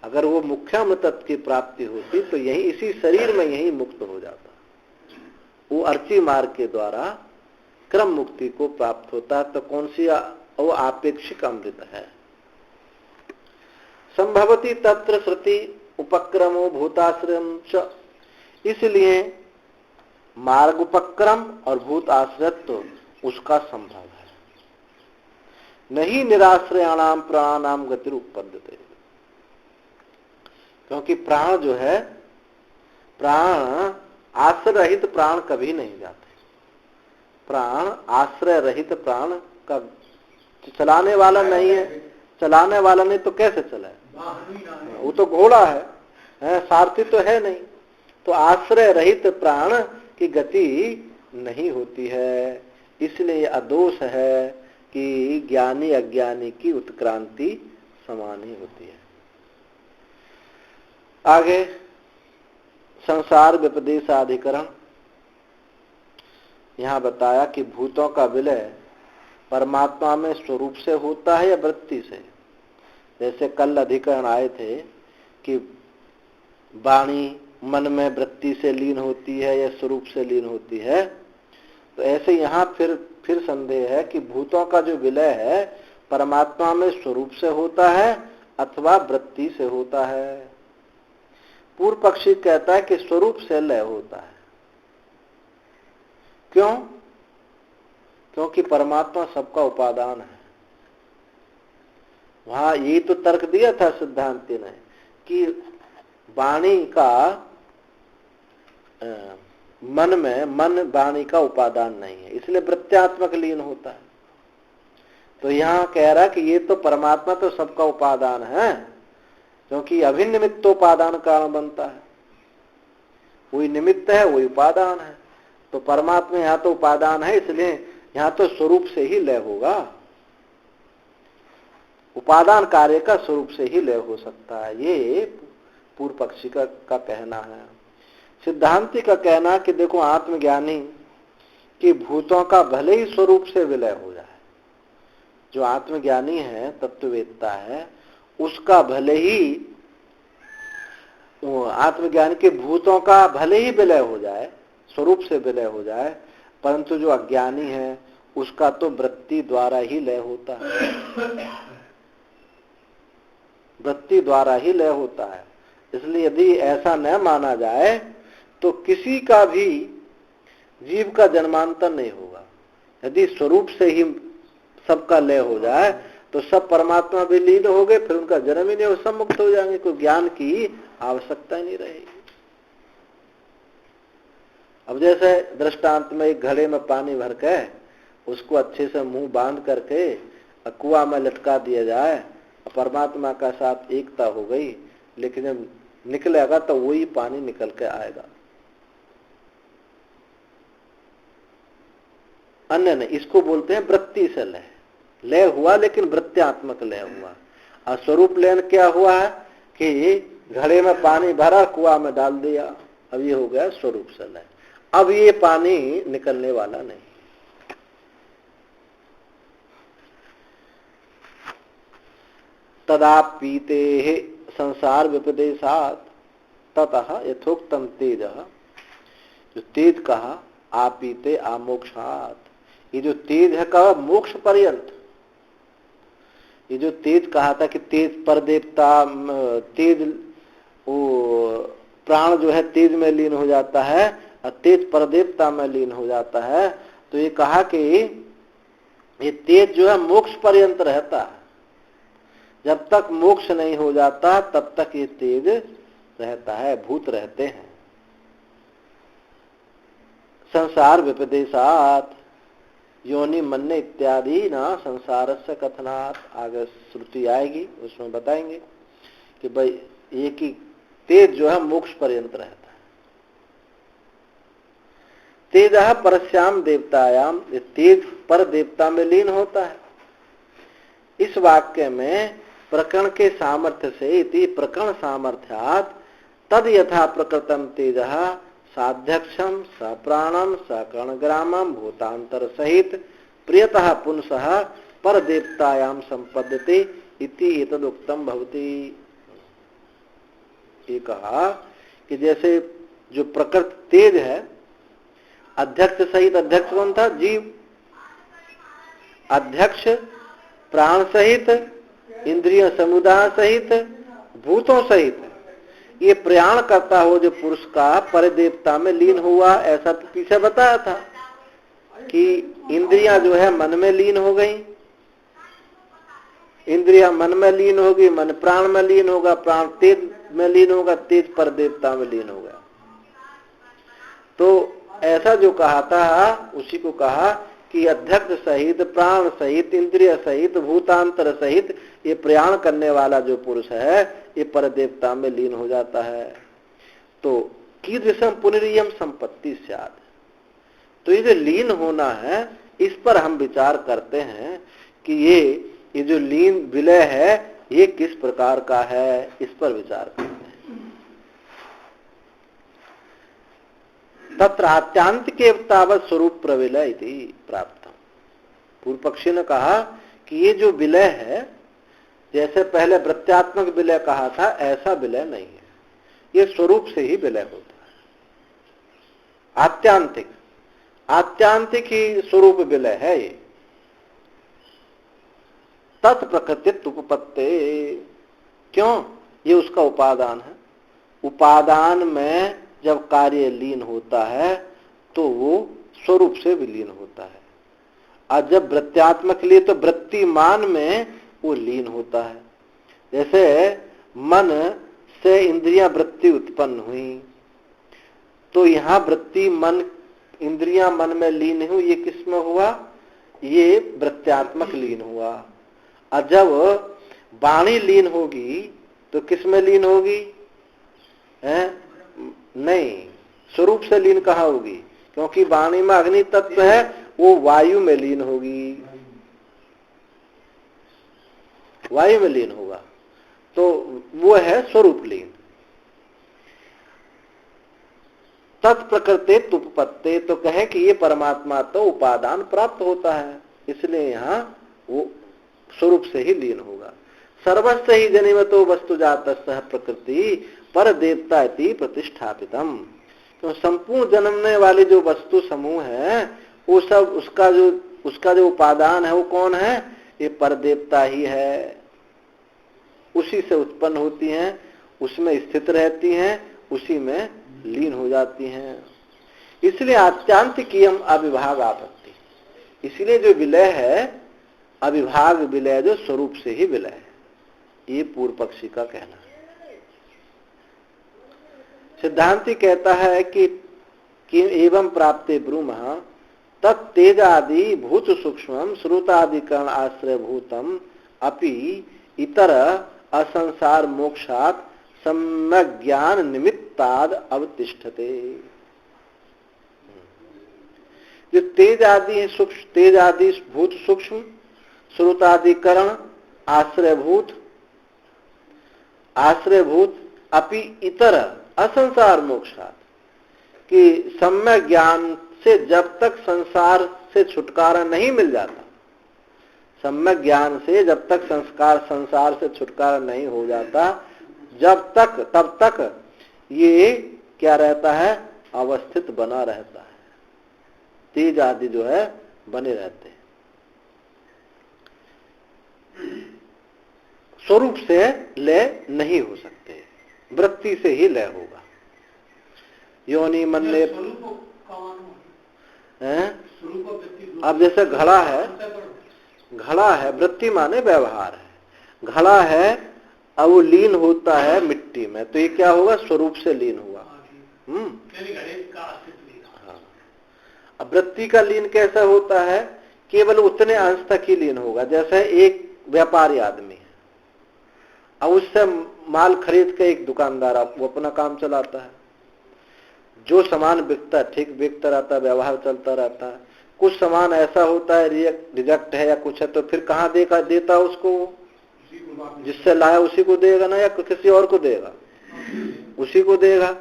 Speaker 1: अगर वो मुख्य अमृतत्व की प्राप्ति होती तो यही इसी शरीर में यही मुक्त हो जाता, वो अर्ची मार्ग के द्वारा क्रम मुक्ति को प्राप्त होता। तो कौन सी वो आपेक्षिक अमृत है। संभवती तत्र श्रुति उपक्रमो भूताश्रयम च, इसलिए मार्ग उपक्रम और भूत आश्रयत्व उसका संभव है। नहीं निराश्रयाणाम प्राणानाम गति उत्पद्यते, क्योंकि प्राण जो है, प्राण आश्रय रहित प्राण कभी नहीं जाते। प्राण आश्रय रहित प्राण का चलाने वाला नहीं है, चलाने वाला नहीं तो कैसे चलाए? वो तो घोड़ा है, सारथी तो है नहीं। तो आश्रय रहित प्राण की गति नहीं होती है, इसलिए अदोष है कि ज्ञानी अज्ञानी की उत्क्रांति समान ही होती है। आगे संसार व्यपदेशाधिकरण, यहाँ बताया कि भूतों का विलय परमात्मा में स्वरूप से होता है या वृत्ति से। जैसे कल अधिकरण आए थे कि वाणी मन में वृत्ति से लीन होती है या स्वरूप से लीन होती है, तो ऐसे यहाँ फिर संदेह है कि भूतों का जो विलय है परमात्मा में स्वरूप से होता है अथवा वृत्ति से होता है। पूर्व पक्षी कहता है कि स्वरूप से लय होता है। क्यों? क्योंकि परमात्मा सबका उपादान है। वहां ये तो तर्क दिया था सिद्धांति ने कि वाणी का मन वाणी का उपादान नहीं है, इसलिए वृत्त्यात्मक लीन होता है। तो यहाँ कह रहा कि ये तो परमात्मा तो सबका उपादान है, क्योंकि अभिनिमित्तोपादान कारण बनता है। वही निमित्त है, वही उपादान है। तो परमात्मा यहाँ तो उपादान है, इसलिए यहाँ तो स्वरूप से ही लय होगा। उपादान कार्य का स्वरूप से ही लय हो सकता है, ये पूर्व पक्षी का कहना है। सिद्धांति का कहना कि देखो आत्मज्ञानी कि भूतों का भले ही स्वरूप से विलय हो जाए, जो आत्मज्ञानी है, तत्ववेत्ता है, उसका भले ही आत्मज्ञान के भूतों का भले ही विलय हो जाए, स्वरूप से विलय हो जाए, परंतु जो अज्ञानी है उसका तो वृत्ति द्वारा ही लय होता है, वृत्ति द्वारा ही लय होता है। इसलिए यदि ऐसा न माना जाए तो किसी का भी जीव का जन्मांतर नहीं होगा। यदि स्वरूप से ही सबका लय हो जाए तो सब परमात्मा भी लीन हो गए, फिर उनका जन्म ही नहीं हो, सब मुक्त हो जाएंगे, कोई ज्ञान की आवश्यकता ही नहीं रहेगी। अब जैसे दृष्टांत में एक घड़े में पानी भर के उसको अच्छे से मुंह बांध करके कुआं में लटका दिया जाए, परमात्मा का साथ एकता हो गई, लेकिन जब निकलेगा तो वही पानी निकल के आएगा। अन्य नहीं, इसको बोलते हैं वृत्ति से लय। लय हुआ लेकिन वृत्त्यात्मक लय हुआ। और स्वरूप लय क्या हुआ है कि घड़े में पानी भरा, कुआं में डाल दिया, अब ये हो गया स्वरूप से लय। अब ये पानी निकलने वाला नहीं। तदा पीते संसार विपदेशात ततः यथोक्तम तेज, जो तेज कहा आपीते आमोक्षात, ये जो तेज है कहा मोक्ष पर्यंत। ये जो तेज कहा था कि तेज पर देवता, तेज वो प्राण जो है तेज में लीन हो जाता है और तेज पर देवता में लीन हो जाता है, तो ये कहा कि ये तेज जो है मोक्ष पर्यंत रहता है। जब तक मोक्ष नहीं हो जाता तब तक ये तेज रहता है, भूत रहते हैं। संसार विपदेशात योनि मन्ने इत्यादि ना संसार से कथनात्, आगे श्रुति आएगी उसमें बताएंगे कि भाई ये कि तेज जो है मोक्ष पर्यंत रहता है। तेज परस्याम देवतायाम, ये तेज पर देवता में लीन होता है। इस वाक्य में प्रकरण के सामर्थ्य से इति प्रकरण सामर्थ्यात् तद यथा प्रकृतम तेजः साध्यक्षम सप्राणम सकणग्रामम भूतांतर सहित प्रियतः पुंसः पर देवतायाम संपद्यते इति एतदुक्तम भवति। ये कहा कि जैसे जो प्रकृत तेज है, अध्यक्ष सहित, अध्यक्ष कौन था? जीव। अध्यक्ष प्राण सहित, इंद्रिय समुदाय सहित, भूतों सहित ये प्रयाण करता हो जो पुरुष का परदेवता में लीन हुआ। ऐसा तो पीछे बताया था कि इंद्रियां जो है मन में लीन हो गई, इंद्रियां मन में लीन होगी, मन प्राण में लीन होगा, प्राण तेज में लीन होगा, तेज परदेवता में लीन होगा। तो ऐसा जो कहा था उसी को कहा कि अध्यक्ष सहित, प्राण सहित, इंद्रिय सहित, भूतांतर सहित ये प्रयाण करने वाला जो पुरुष है ये परदेवता में लीन हो जाता है। तो कीदृशम पुनरियम संपत्ति स्यात्, तो ये जो लीन होना है इस पर हम विचार करते हैं कि ये जो लीन विलय है ये किस प्रकार का है, इस पर विचार करते हैं। तत्र आत्यांतिके तावत् स्वरूप प्रविलय इति प्राप्तम्। पूर्व पक्षी ने कहा कि ये जो विलय है, जैसे पहले वृत्त्यात्मक विलय कहा था, ऐसा विलय नहीं है, ये स्वरूप से ही विलय होता है। आत्यांतिक, आत्यांतिक ही स्वरूप विलय है ये। तत्प्रकृतित्व उपपत्ते, क्यों? ये उसका उपादान है। उपादान में जब कार्य लीन होता है तो वो स्वरूप से विलीन होता है। और जब वृत्त्यात्मक लिए तो वृत्तिमान में वो लीन होता है। जैसे मन से इंद्रियां वृत्ति उत्पन्न हुई, तो यहां वृत्ति मन इंद्रियां मन में लीन हुई, ये किस में हुआ? ये वृत्त्यात्मक लीन हुआ। और जब वाणी लीन होगी तो किस में लीन होगी? नहीं, स्वरूप से लीन कहाँ होगी? क्योंकि वाणी में अग्नि तत्व है, वो वायु में लीन होगी, वायु में लीन होगा, तो वो है स्वरूप लीन। तत्प्रकृते तुपपत्ते, तो कहे कि ये परमात्मा तो उपादान प्राप्त होता है, इसलिए यहाँ वो स्वरूप से ही लीन होगा। सर्वस्व ही जनिमतो वस्तु जातः प्रकृति पर देवता इति प्रतिष्ठापितम। तो संपूर्ण जन्मने वाली जो वस्तु समूह है वो सब उसका जो उपादान है वो कौन है? ये पर देवता ही है। उसी से उत्पन्न होती हैं, उसमें स्थित रहती हैं, उसी में लीन हो जाती हैं। इसलिए आत्यांतिकीयम अविभाग आपत्ति, इसलिए जो विलय है अविभाग विलय जो स्वरूप से ही विलय है, ये पूर्व पक्षी का कहना है। सिद्धांति कहता है कि एवं प्राप्ते ब्रूमः तत्तेजादि भूत सूक्ष्मम श्रुतादिकरण आश्रय भूतम अपि इतर असंसार मोक्षात सम्यक ज्ञान निमित्ताद अवतिष्ठते। जो तेज आदि है, सूक्ष्म तेज आदि भूत सूक्ष्म श्रुतादिकरण आश्रयभूत अपि इतर असंसार मोक्षात, कि सम्यक ज्ञान से जब तक संसार से छुटकारा नहीं मिल जाता, सम्यक ज्ञान से जब तक संसार से छुटकारा नहीं हो जाता, तब तक ये क्या रहता है? अवस्थित बना रहता है। तेज आदि जो है बने रहते हैं। स्वरूप से लय नहीं हो सकते, वृत्ति से ही लय होगा। योनि मन ने अब जैसे घड़ा है, वृत्ति माने व्यवहार है, घड़ा है, अब वो लीन होता है मिट्टी में, तो ये क्या होगा? स्वरूप से लीन हुआ। हाँ। अब वृत्ति का लीन कैसा होता है? केवल उतने अंश तक ही लीन होगा। जैसे एक व्यापारी आदमी है, अब उससे माल खरीद के एक दुकानदार वो अपना काम चलाता है, जो सामान बिकता है ठीक बिकता रहता है, व्यवहार चलता रहता है। कुछ सामान ऐसा होता है रिजेक्ट है या कुछ है, तो फिर कहाँ देता उसको? जिससे लाया उसी को देगा ना, या किसी और को देगा? उसी को देगा।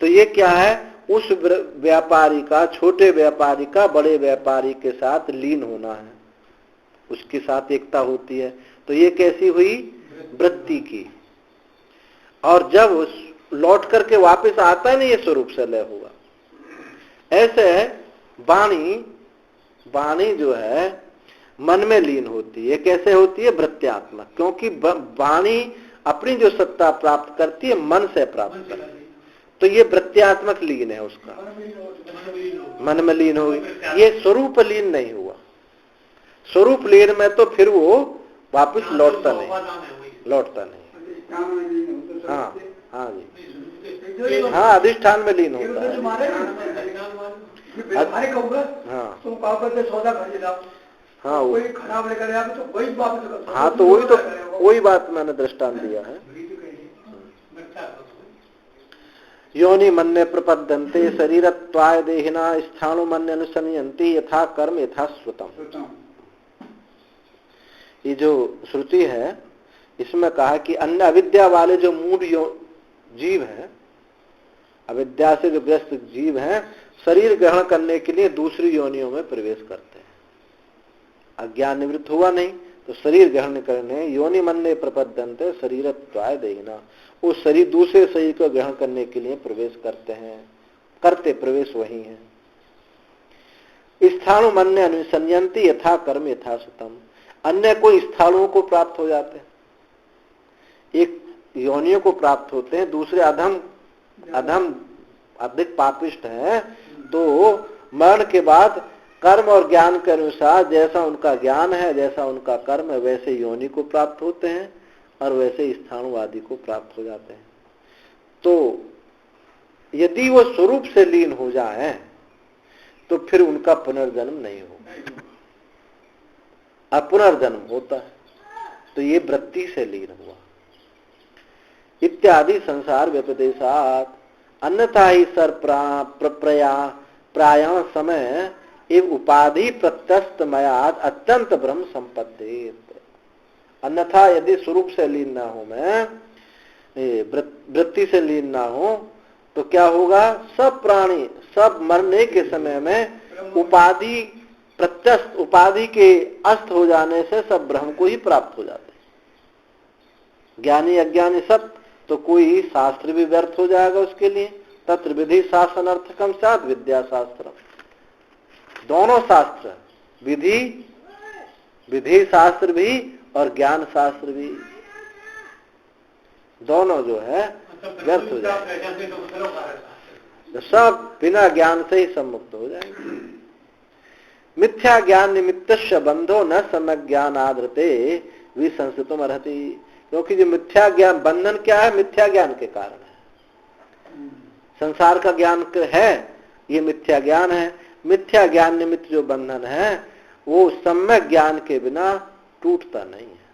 Speaker 1: तो ये क्या है? उस व्यापारी का, छोटे व्यापारी का बड़े व्यापारी के साथ लीन होना है, उसके साथ एकता होती है। तो ये कैसी हुई? वृत्ति की। और जब लौट करके वापस आता है नहीं, ये स्वरूप से लय होगा। ऐसे वाणी जो है मन में लीन होती है। कैसे होती है? वृत्त्यात्मक, क्योंकि वाणी अपनी जो सत्ता प्राप्त करती है मन से प्राप्त करती है, तो ये वृत्त्यात्मक लीन है, उसका मन में लीन हुई। ये स्वरूप लीन नहीं हुआ। स्वरूप लीन में तो फिर वो वापस लौटता नहीं। हाँ जी, हाँ, अधिष्ठान में लीन होता है। हाँ,
Speaker 2: कोई खराब लेकर आया तो वही बात।
Speaker 1: हाँ, तो वही बात मैंने दृष्टांत दिया है। योनि मन्ये प्रपद्यन्ते शरीरत्वाय देहिना स्थाणु मन्य अनुसन्यन्ति यथा कर्म यथा श्रुतम। ये जो श्रुति है इसमें कहा कि अन्य अविद्या वाले जो मूढ़ जीव हैं, अविद्या से जो ग्रस्त जीव हैं, शरीर ग्रहण करने के लिए दूसरी योनियों में प्रवेश करते हैं। अज्ञान निवृत्त हुआ नहीं तो शरीर ग्रहण करने योनि मन्ये प्रपद्यन्ते शरीरत्वाय देहिना, वो शरीर दूसरे शरीर को ग्रहण करने के लिए प्रवेश करते हैं, प्रवेश वही है। स्थाणु मन्य अनुसन्यन्ति यथा कर्म यथा श्रुतम। अन्य कोई स्थाणुओं को प्राप्त हो जाते हैं, एक योनियों को प्राप्त होते हैं, दूसरे अधम अधिक पापिष्ट हैं, तो मरण के बाद कर्म और ज्ञान के अनुसार जैसा उनका ज्ञान है, जैसा उनका कर्म है, वैसे योनि को प्राप्त होते हैं और वैसे स्थाणुवादि को प्राप्त हो जाते हैं। तो यदि वो स्वरूप से लीन हो जाए तो फिर उनका पुनर्जन्म नहीं होगा। अब पुनर्जन्म होता है तो ये वृत्ति से लीन हुआ। इत्यादि संसार व्यपदेशात, अन्यथा ही सर प्राय समय एवं उपाधि प्रत्यस्त मयाद अत्यंत ब्रह्म संपद्येत। अन्यथा यदि स्वरूप से लीन ना हो, मैं वृत्ति से लीन ना हो, तो क्या होगा? सब प्राणी सब मरने के समय में उपाधि प्रत्यस्त, उपाधि के अस्त हो जाने से सब ब्रह्म को ही प्राप्त हो जाते हैं। ज्ञानी अज्ञानी सब, तो कोई शास्त्र भी व्यर्थ हो जाएगा उसके लिए। तत्र विधि शासन अर्थकम साथ विद्या शास्त्र, दोनों शास्त्र, विधि शास्त्र भी और ज्ञान शास्त्र भी, दोनों जो है व्यर्थ हो जाएंगे। सब बिना ज्ञान से ही सम्मुक्त हो जाएंगे। मिथ्या ज्ञान निमित्तस्य बंधो न सम्यक ज्ञान आदृते विसंसितुम अर्हति। क्योंकि जो मिथ्या ज्ञान, बंधन क्या है? मिथ्या ज्ञान के कारण है। संसार का ज्ञान है, ये मिथ्या ज्ञान है। मिथ्या ज्ञान निमित्त जो बंधन है वो सम्यक ज्ञान के बिना टूटता नहीं है।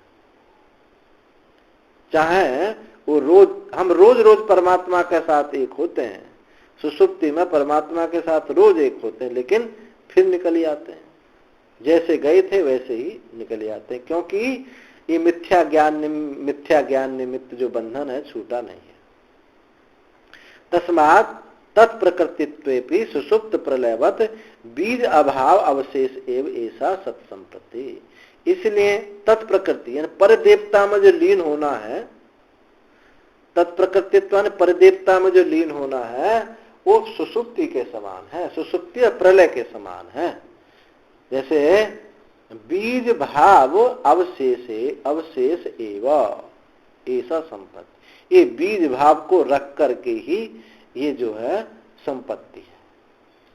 Speaker 1: चाहे वो हम रोज परमात्मा के साथ एक होते हैं, सुषुप्ति में परमात्मा के साथ रोज एक होते हैं, लेकिन फिर निकल ही आते हैं। जैसे गए थे वैसे ही निकल आते हैं, क्योंकि ये मिथ्या ज्ञान निमित्त जो बंधन है छूटा नहीं है। तस्मात् तत्प्रकृतित्वेपि सुषुप्त प्रलयवत बीज अभाव अवशेष एव ऐसा सत्संपत्ति। इसलिए तत्प्रकृति यानी परदेवता में जो लीन होना है, तत्प्रकृतित्व यानी परदेवता में जो लीन होना है, वो सुषुप्ति के समान है, सुषुप्ति और प्रलय के समान है। जैसे बीज भाव अवशेष एवं ऐसा संपत्ति, ये बीज भाव को रख करके ही ये जो है संपत्ति है।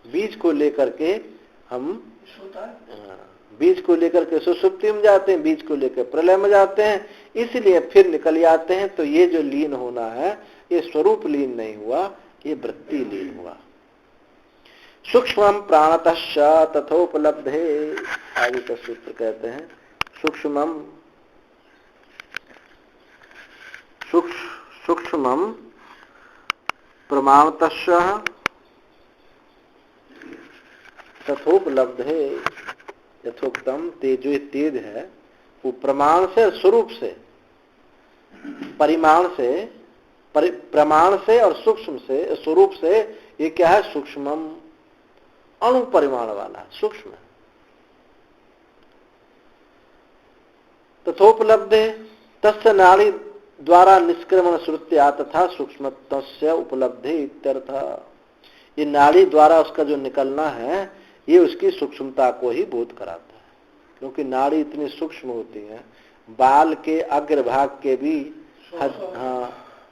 Speaker 1: बीज को लेकर के हम बीज को लेकर के सुषुप्ति में जाते हैं, बीज को लेकर प्रलय में जाते हैं, इसलिए फिर निकल आते हैं। तो ये जो लीन होना है, ये स्वरूप लीन नहीं हुआ, ये वृत्ति लीन हुआ। सूक्ष्मं प्राणतश्च तथोपलब्धे, आगे का सूत्र कहते हैं, सूक्ष्मं प्रमाणतश्च तथोपलब्धे, यथोक्तम तेजो, तेज है वो प्रमाण से, स्वरूप से, परिमाण से, प्रमाण से और सूक्ष्म से, स्वरूप से, ये क्या है? सूक्ष्मम, अणु परिमाण वाला सूक्ष्म। तथोपलब्धे तस्य नाड़ी द्वारा निष्क्रमण श्रुत्या तथा सूक्ष्मत्वस्य उपलब्धि इत्यर्थ। ये नाड़ी द्वारा उसका जो निकलना है, ये उसकी सूक्ष्मता को ही बोध कराता है। क्योंकि नाड़ी इतनी सूक्ष्म होती है, बाल के अग्रभाग के भी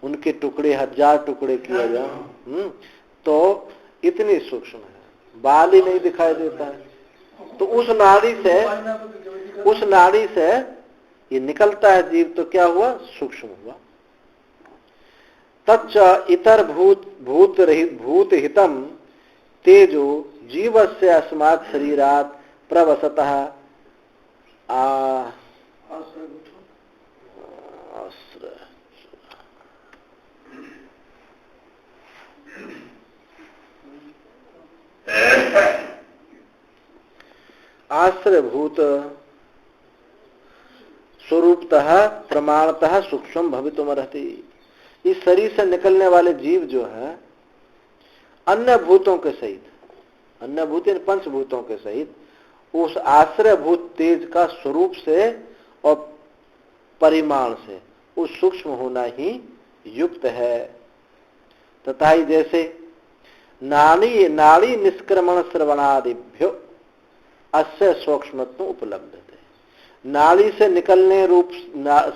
Speaker 1: उनके टुकड़े 1000 टुकड़े किए जाए तो इतनी सूक्ष्म है, बाल ही नहीं दिखाई देता है। तो उस नाड़ी से ये निकलता है जीव, तो क्या हुआ? सूक्ष्म हुआ। तच्च इतर भूत हितम तेजो जीवस्य अस्मात् शरीरात् प्रवसतः आश्रयभूत स्वरूपतः प्रमाणतः सूक्ष्म भवितुमर्हति। इस शरीर से निकलने वाले जीव जो है अन्य भूतों के सहित, अन्य भूत पंचभूतों के सहित उस आश्रयभूत तेज का स्वरूप से और परिमाण से उस सूक्ष्म होना ही युक्त है। तथा ही जैसे नाड़ी निष्क्रमण श्रवणादिभ्यो अस्य सूक्ष्मत्व उपलब्ध है। नाड़ी से निकलने रूप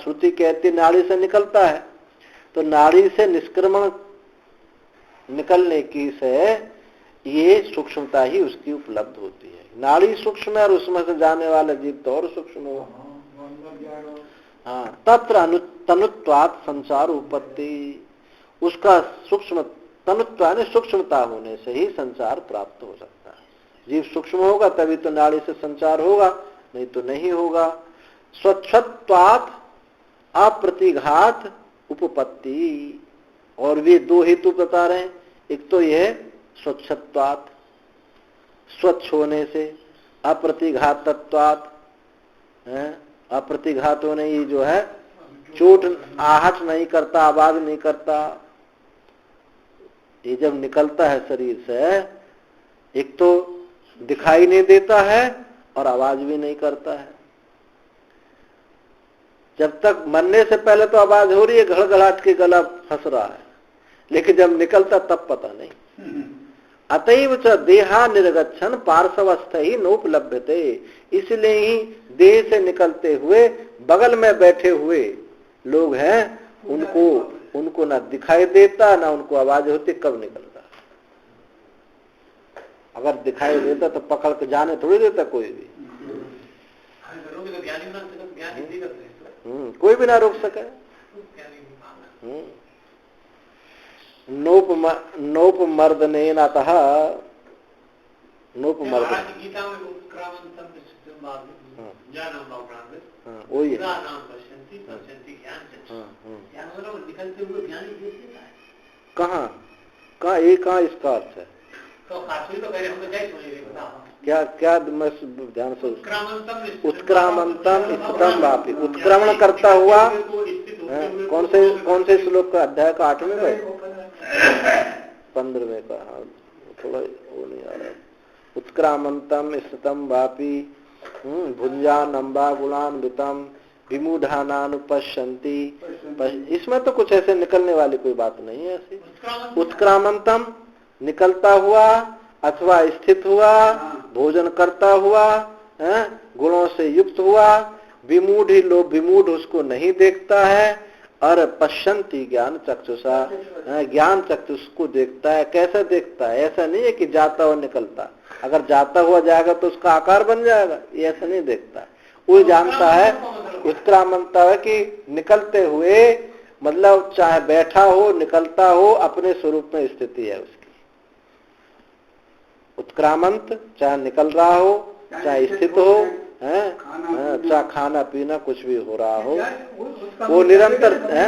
Speaker 1: श्रुति कहती नाड़ी से निकलता है, तो नाड़ी से निष्क्रमण निकलने की से ये सूक्ष्मता ही उसकी उपलब्ध होती है। नाड़ी सूक्ष्म है और उसमें से जाने वाला जीव तो और सूक्ष्म होगा। हाँ, तत्र तनुत्वात् संसार उपत्ति, उसका सूक्ष्म तनुत्व सूक्ष्मता होने से ही संसार प्राप्त हो सकता है। जीव सूक्ष्म होगा तभी तो नाड़ी से संचार होगा, नहीं तो नहीं होगा। स्वच्छत्वात् अप्रतिघात उपपत्ति, और वे दो हेतु बता रहे हैं। एक तो यह स्वच्छत्वात्, स्वच्छ होने से, अप्रतिघातत्वात्, अप्रतिघात होने ही जो है चोट आहट नहीं करता, आवाज नहीं करता। ये जब निकलता है शरीर से, एक तो दिखाई नहीं देता है और आवाज भी नहीं करता है। जब तक मरने से पहले तो आवाज हो रही है, घड़घड़ाहट के गला फंस रहा है, लेकिन जब निकलता तब पता नहीं। अतएव च देहा निर्गच्छन पार्श्वस्थ ही नोपलभ्यते, इसलिए ही देह से निकलते हुए बगल में बैठे हुए लोग हैं, उनको ना दिखाई देता ना उनको आवाज होती कब निकलता। अगर दिखाई देता तो पकड़ के जाने थोड़ी देता कोई भी। कोई भी ना रोक सके। नोप मर्दनेन अतः नोप मर्द वही कहाँ इसका अर्थ है? क्या क्या ध्यान से उत्क्रामंतम स्थितम वापि, उत्क्रमण करता हुआ। कौन से श्लोक का अध्याय का 8वें का 15वें का? हाँ, थोड़ा वो नहीं आ रहा। उत्क्रामंतम स्थितम वापि भुंजान अम्बा गुणान्वितम विमूढ़ानानुपश्यन्ति। इसमें तो कुछ ऐसे निकलने वाली कोई बात नहीं है। ऐसी उत्क्रामंतम निकलता हुआ अथवा स्थित हुआ, भोजन करता हुआ, गुणों से युक्त हुआ। विमूढ़ ही लोग, विमूढ़ उसको नहीं देखता है, और पश्यन्ति ज्ञान चक्षुषा, ज्ञान चक्षुष को देखता है। कैसे देखता है? ऐसा नहीं है कि जाता हुआ निकलता, अगर जाता हुआ जाएगा तो उसका आकार बन जाएगा, ये ऐसा नहीं देखता है। वो जानता है, उत्क्रामंता है कि निकलते हुए, मतलब चाहे बैठा हो निकलता हो, अपने स्वरूप में स्थिति है उसकी। उत्क्रामंत चाहे निकल रहा हो, चाहे स्थित हो, चाहे खाना पीना कुछ भी हो रहा हो, वो निरंतर है।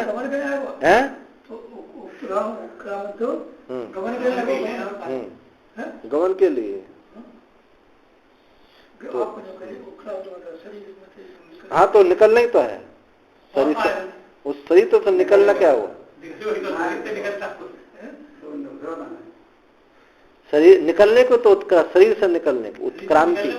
Speaker 1: गमन के लिए हाँ, तो निकलना ही तो है शरीर से। उस शरीर तो निकलना क्या हुआ? शरीर निकलने को तो शरीर से निकलने को उत्क्रांति।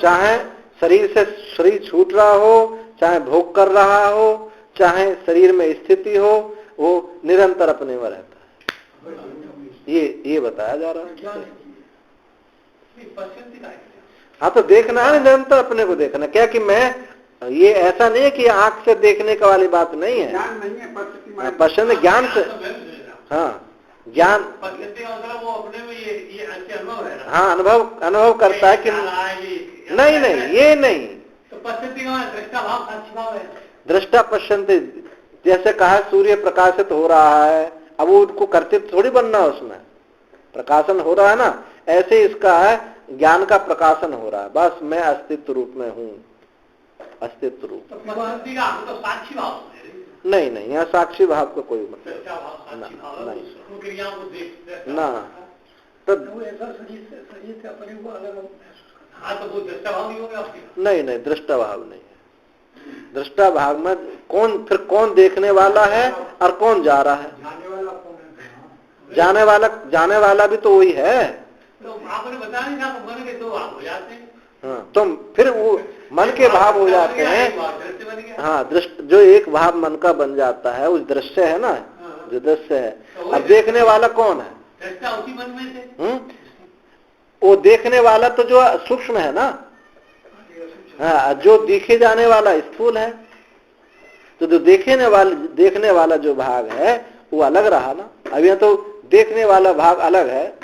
Speaker 1: चाहे शरीर से शरीर छूट रहा हो, चाहे भोग कर रहा हो, चाहे शरीर में स्थिति हो, वो निरंतर अपने में रहता है। ये बताया जा रहा है। हाँ, तो देखना है निरंतर अपने को देखना। क्या कि मैं, ये ऐसा नहीं है कि आंख से देखने का वाली बात नहीं है। पसंद ज्ञान से, हाँ ज्ञान, वो अपने में ये हाँ अनुभव करता है कि नहीं ये नहीं। तो दृष्टा पश्यन्ति, जैसे कहा सूर्य प्रकाशित हो रहा है, अब वो उनको कर्तव्य थोड़ी बनना है, उसमें प्रकाशन हो रहा है ना। ऐसे इसका है, ज्ञान का प्रकाशन हो रहा है, बस मैं अस्तित्व रूप में हूँ, अस्तित्व रूप। तो साक्षी भाव नहीं, यहाँ साक्षी भाव का कोई मतलब ना। तो नहीं, दृष्टा भाव नहीं है। दृष्टा भाव में कौन देखने वाला है और कौन जा रहा है? जाने वाला भी तो वही है। तो आपने बताया नहीं था, तो मन के दो भाव हो जाते हैं। हाँ, तो फिर वो मन के भाव हो जाते हैं। हाँ, दृष्ट जो एक भाव मन का बन जाता है, उस दृश्य है ना, जो दृश्य है। अब देखने वाला कौन है? उसी मन में से। वो देखने वाला तो जो सूक्ष्म है ना, हाँ, जो दिखे जाने वाला स्थूल है। तो जो देखने वाला जो भाग है, वो अलग रहा ना। अब यहाँ तो देखने वाला भाग अलग है,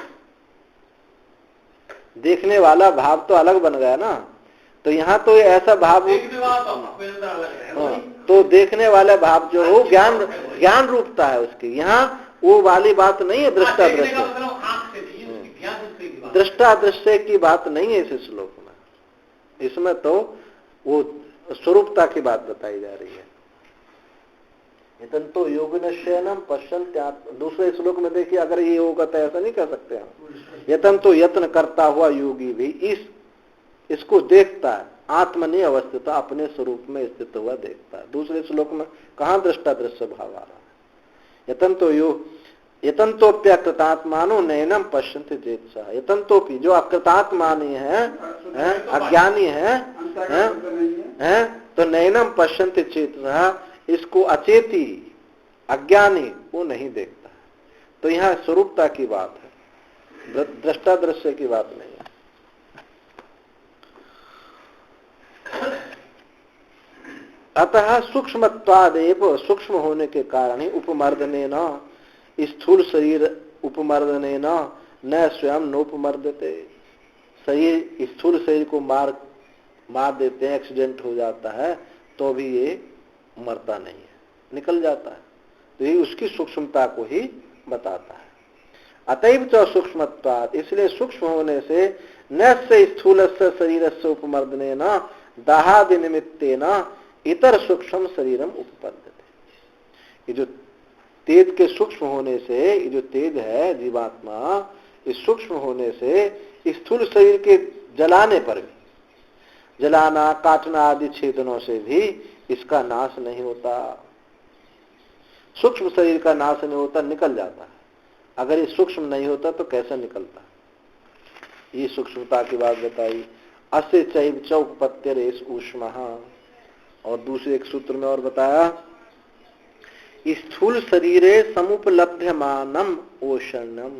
Speaker 1: देखने वाला भाव तो अलग बन गया ना। तो यहाँ तो ऐसा भाव तो देखने वाला भाव जो हो ज्ञान रूपता है उसकी, यहाँ वो वाली बात नहीं है। दृष्टा दृश्य की बात नहीं है इस श्लोक में। इसमें तो वो स्वरूपता की बात बताई जा रही है। तो योगिनश्यनम पश्यन्त्यात्म, दूसरे श्लोक में देखिए, अगर ये होगा तो ऐसा नहीं कह सकते हम। यतन तो यत्न करता हुआ योगी भी इसको देखता है, आत्मनि अवस्थित, अपने स्वरूप में स्थित हुआ देखता है। दूसरे श्लोक में कहाँ दृष्टा दृश्य भाव आ रहा है। यतन तो कृतात्मानो नैनम पश्यन्ति चेतसा, यतन तो जो अकृतात्मानी है, अज्ञानी है, तो नैनम पश्यन्ति चेतसा, इसको अचेती अज्ञानी वो नहीं देखता। तो यहाँ स्वरूपता की बात है, दृष्टा दृश्य की बात नहीं है। अतः सूक्ष्मत्वादेव, सूक्ष्म होने के कारण ही उपमर्दने न, स्थूल शरीर उपमर्दने न स्वयं नोपमर्दते, शरीर स्थूल शरीर को मार देते हैं, एक्सीडेंट हो जाता है तो भी ये मरता नहीं है, निकल जाता है। तो ये उसकी सूक्ष्मता को ही बताता है। अतएव च सूक्ष्मत्वात्, इसलिए सूक्ष्म होने से न से स्थूल से शरीर से उपमर्दने न दाहादि निमित्ते न इतर सूक्ष्म शरीरम उपपद्यते। ये जो तेज के सूक्ष्म होने से, ये जो तेज है जीवात्मा, इस सूक्ष्म होने से स्थूल शरीर के जलाने पर भी, जलाना काटना आदि छेदनों से भी इसका नाश नहीं होता। सूक्ष्म शरीर का नाश नहीं होता, निकल जाता है। अगर ये सूक्ष्म नहीं होता तो कैसे निकलता? ये सूक्ष्मता की बात बताई। अस्य चैव च उपपत्तिरेष ऊष्मः, और दूसरे एक सूत्र में और बताया, स्थूल शरीरे समुपलभ्यमानम ओषणम,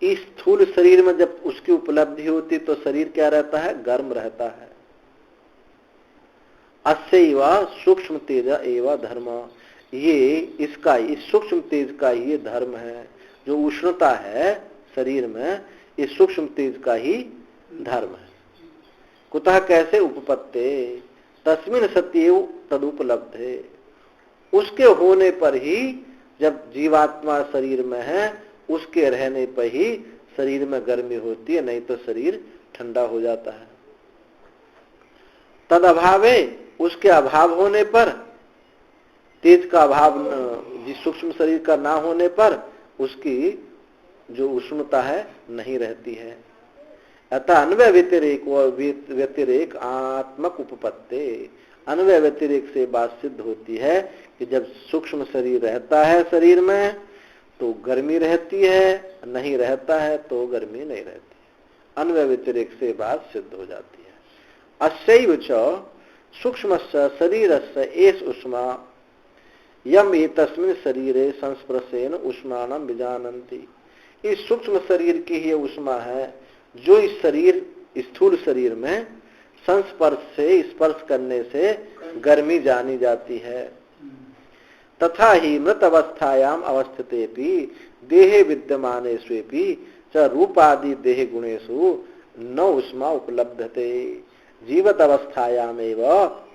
Speaker 1: इस स्थूल शरीर में जब उसकी उपलब्धि होती तो शरीर क्या रहता है? गर्म रहता है। अस्यैव सूक्ष्म तेज एवं धर्म, ये इसका, इस सूक्ष्म तेज का ही धर्म है। जो उष्णता है शरीर में, इस सूक्ष्म तेज का ही धर्म है। कुतः कैसे? उपपत्ते तस्मिन् सत्येव तदुपलब्धे, उसके होने पर ही, जब जीवात्मा शरीर में है उसके रहने पर ही शरीर में गर्मी होती है, नहीं तो शरीर ठंडा हो जाता है। तद अभावे, उसके अभाव होने पर, तेज का अभाव, जिस सूक्ष्म शरीर का ना होने पर उसकी जो उष्णता है नहीं रहती है। अतः अन्वय व्यतिरेक व व्यतिरेक आत्मक उपपत्ति, अन्वय व्यतिरेक से बात सिद्ध होती है कि जब सूक्ष्म शरीर रहता है शरीर में तो गर्मी रहती है, नहीं रहता है तो गर्मी नहीं रहती है। अन्वय व्यतिरेक से बात सिद्ध हो जाती है। अस्यैव च सूक्ष्मस्य शरीरस्य एष उष्मा यम एतस्मिन् शरीरे संस्पर्शेन उष्मानं विजानन्ति, इस सूक्ष्म शरीर की ही उष्मा है जो इस शरीर, स्थूल शरीर में संस्पर्श से, स्पर्श करने से गर्मी जानी जाती है। तथा ही मृत अवस्थायाम अवस्थितेपि देहे विद्यमानेष्वेपि च रूपादि देह गुणेषु न उष्मा उपलब्धते, जीवत अवस्थायामेव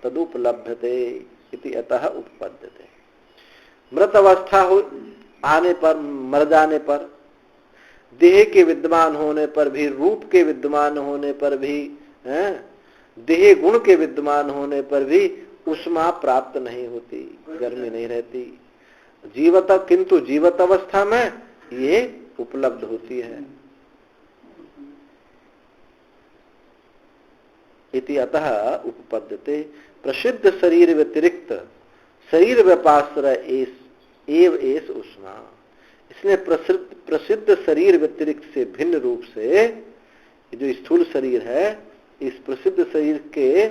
Speaker 1: तदुपलब्धते इति अतः उपपद्यते। मृत अवस्था आने पर, मर जाने पर, देह के विद्यमान होने पर भी, रूप के विद्यमान होने पर भी, देह गुण के विद्यमान होने पर भी उष्मा प्राप्त नहीं होती, गर्मी नहीं रहती। जीवत, किंतु जीवत अवस्था में ये उपलब्ध होती है। इति अतः उपपद्यते। प्रसिद्ध शरीर व्यतिरिक्त शरीर व्यापाश्रय एव एष उष्मा, इसलिए प्रसिद्ध शरीर व्यतिरिक्त से भिन्न रूप से जो स्थूल शरीर है, इस प्रसिद्ध शरीर के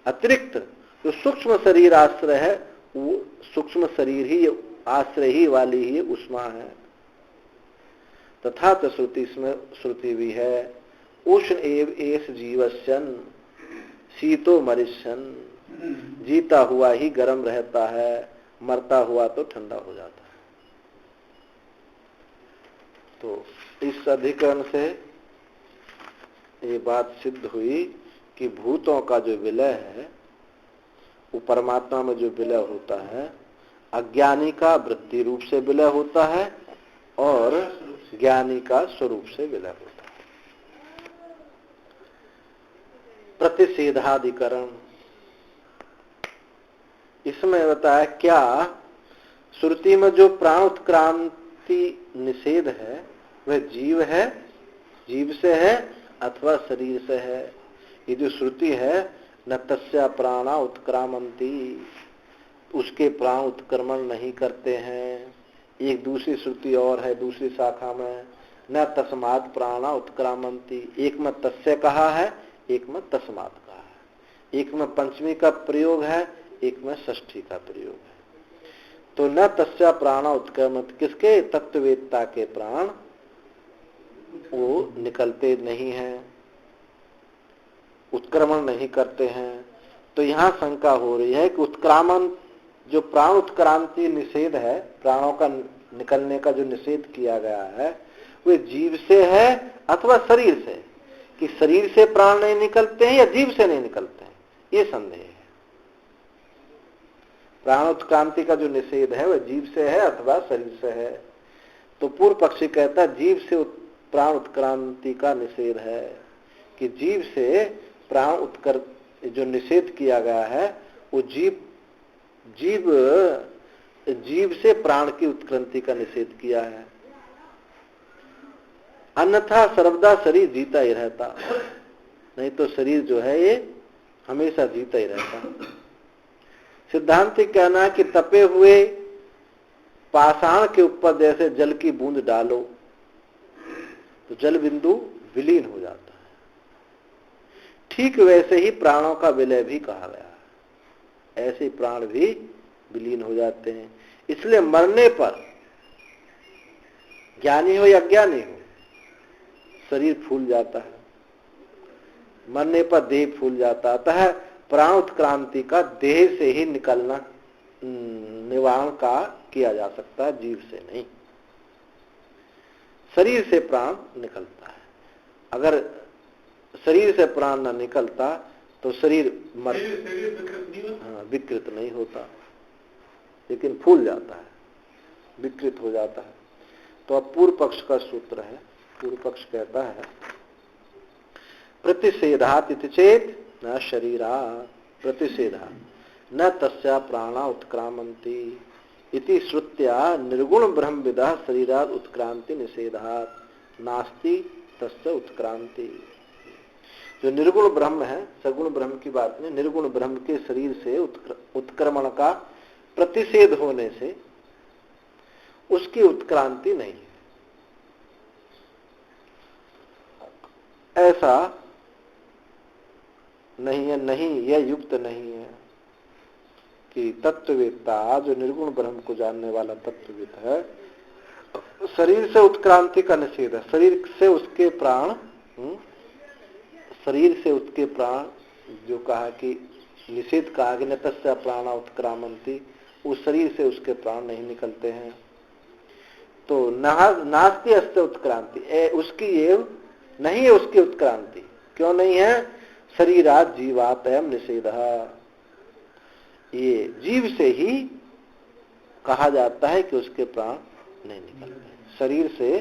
Speaker 1: अतिरिक्त जो सूक्ष्म शरीर आश्रय है, वो सूक्ष्म शरीर ही आश्रय ही वाली ही उष्मा है। तथा तो श्रुति, इसमें श्रुति भी है, उष्ण एव एष जीवस्यन् शीतो मरिष्यन्, जीता हुआ ही गर्म रहता है, मरता हुआ तो ठंडा हो जाता है। तो इस अधिकरण से ये बात सिद्ध हुई कि भूतों का जो विलय है वो परमात्मा में जो विलय होता है, अज्ञानी का वृत्ति रूप से विलय होता है और ज्ञानी का स्वरूप से विलय होता है। प्रतिषेधाधिकरण, इसमें बताया क्या श्रुति में जो प्राण उत्क्रांति निषेध है वह जीव है, जीव से है अथवा शरीर से है। ये जो श्रुति है न तस्या प्राणा उत्क्रामंती, उसके प्राण उत्क्रमण नहीं करते हैं। एक दूसरी श्रुति और है दूसरी शाखा में, न तस्मात् प्राणा उत्क्रामंती, एक में तस्य कहा है एक में तस्मात् कहा है, एक में पंचमी का प्रयोग है एक में षष्ठी का प्रयोग है। तो न तस्या प्राणा उत्क्रमंती, किसके? तत्ववेत्ता के प्राण वो निकलते नहीं हैं, उत्क्रमण नहीं करते हैं। तो यहाँ शंका हो रही है कि उत्क्रामण, जो प्राण उत्क्रांति निषेध है, प्राणों का निकलने का जो निषेध किया गया है वे जीव से है अथवा शरीर से, कि शरीर से प्राण नहीं निकलते हैं या जीव से नहीं निकलते हैं, ये संदेह है। प्राण उत्क्रांति का जो निषेध है वह जीव से है अथवा शरीर से है। तो पूर्व पक्षी कहता है जीव से प्राण उत्क्रांति का निषेध है, कि जीव से प्राण जो निषेध किया गया है वो जीव से प्राण की उत्क्रांति का निषेध किया है। अन्यथा सर्वदा शरीर जीता ही रहता, नहीं तो शरीर जो है ये हमेशा जीता ही रहता। सिद्धांत कहना है कि तपे हुए पाषाण के ऊपर जैसे जल की बूंद डालो तो जल बिंदु विलीन हो जाता है, ठीक वैसे ही प्राणों का विलय भी कहा गया है। ऐसे प्राण भी विलीन हो जाते हैं। इसलिए मरने पर ज्ञानी हो या अज्ञानी हो शरीर फूल जाता है, मरने पर देह फूल जाता है। अतः प्राण उत्क्रांति का देह से ही निकलना निवारण का किया जा सकता है, जीव से नहीं। शरीर से प्राण निकलता है। अगर शरीर से प्राण न निकलता तो शरीर विकृत नहीं होता, लेकिन फूल जाता है, विकृत हो जाता है। तो अब पूर्व पक्ष का सूत्र है। पूर्व पक्ष कहता है प्रतिषेधात इति चेत न शरीरा प्रतिषेधा न तस्या प्राणा उत्क्रामंती इति श्रुत्या निर्गुण ब्रह्मविदा शरीरात् उत्क्रांति निषेधात् नास्ति तस्य उत्क्रांति। जो निर्गुण ब्रह्म है, सगुण ब्रह्म की बात नहीं, निर्गुण ब्रह्म के शरीर से उत्क्रमण का प्रतिषेध होने से उसकी उत्क्रांति नहीं है। ऐसा नहीं है, नहीं यह युक्त नहीं है कि तत्ववेत्ता जो निर्गुण ब्रह्म को जानने वाला तत्ववेद है शरीर से उत्क्रांति का निषेध है। शरीर से उसके प्राण जो कहा कि निषेध कहा कि न तस्या प्राणा उत्क्रामंती, उस शरीर से उसके प्राण नहीं निकलते हैं। तो नास्ति अस्ति उत्क्रांति, उसकी ये नहीं है उसकी उत्क्रांति। क्यों नहीं है? शरीरात् जीवात् अयम् निषेधः, ये जीव से ही कहा जाता है कि उसके प्राण नहीं निकलते, शरीर से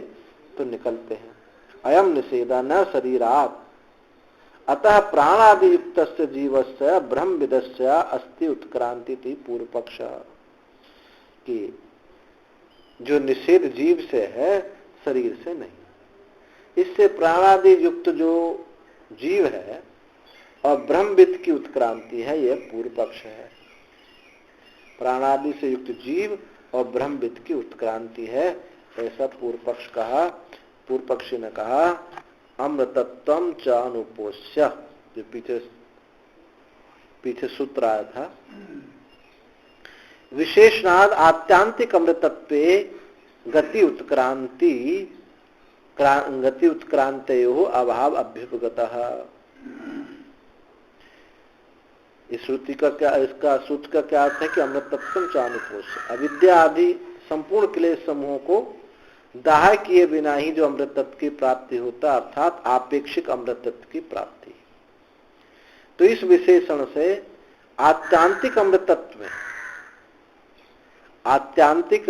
Speaker 1: तो निकलते हैं। अयम निषेधः न शरीरात्, अतः प्राणादि युक्तस्य जीवस्य ब्रह्मविदस्य अस्ति उत्क्रांति थी पूर्व पक्ष, कि जो निषेध जीव से है शरीर से नहीं। इससे प्राणादि युक्त जो जीव है और ब्रह्मविद की उत्क्रांति है, यह पूर्व पक्ष है। प्राणादि से युक्त जीव और ब्रह्मविद की उत्क्रांति है, ऐसा पूर्व पक्ष कहा। पूर्व पक्षी ने कहा अमृतत्वम च अनुपोष्य, जो पीछे सूत्र आया था, विशेषणाद आत्यांतिक अमृतत्वे गति उत्क्रांतयो अभाव अभ्युपगतः। इस श्रुति का क्या, इसका सूत्र का क्या अर्थ है कि अमृतत्वम च अनुपोष्य, अविद्या आदि संपूर्ण क्लेश समूहों को दाह किए बिना ही जो अमृत तत्व की प्राप्ति होता, अर्थात आपेक्षिक अमृत तत्व की प्राप्ति। तो इस विशेषण से आत्यांतिक अमृत तत्व में, आत्यांतिक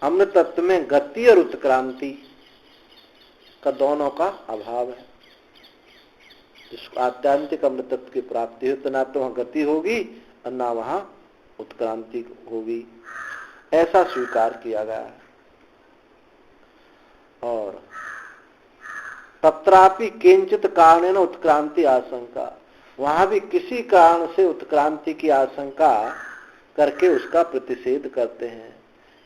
Speaker 1: अमृत तत्व में गति और उत्क्रांति का दोनों का अभाव है। जिसको आत्यांतिक अमृत तत्व की प्राप्ति हो तो ना तो वहां गति होगी और ना वहां उत्क्रांति होगी, ऐसा स्वीकार किया गया है। और तत्रापि किंचित कारणेन उत्क्रांति आशंका, वहां भी किसी कारण से उत्क्रांति की आशंका करके उसका प्रतिषेध करते हैं।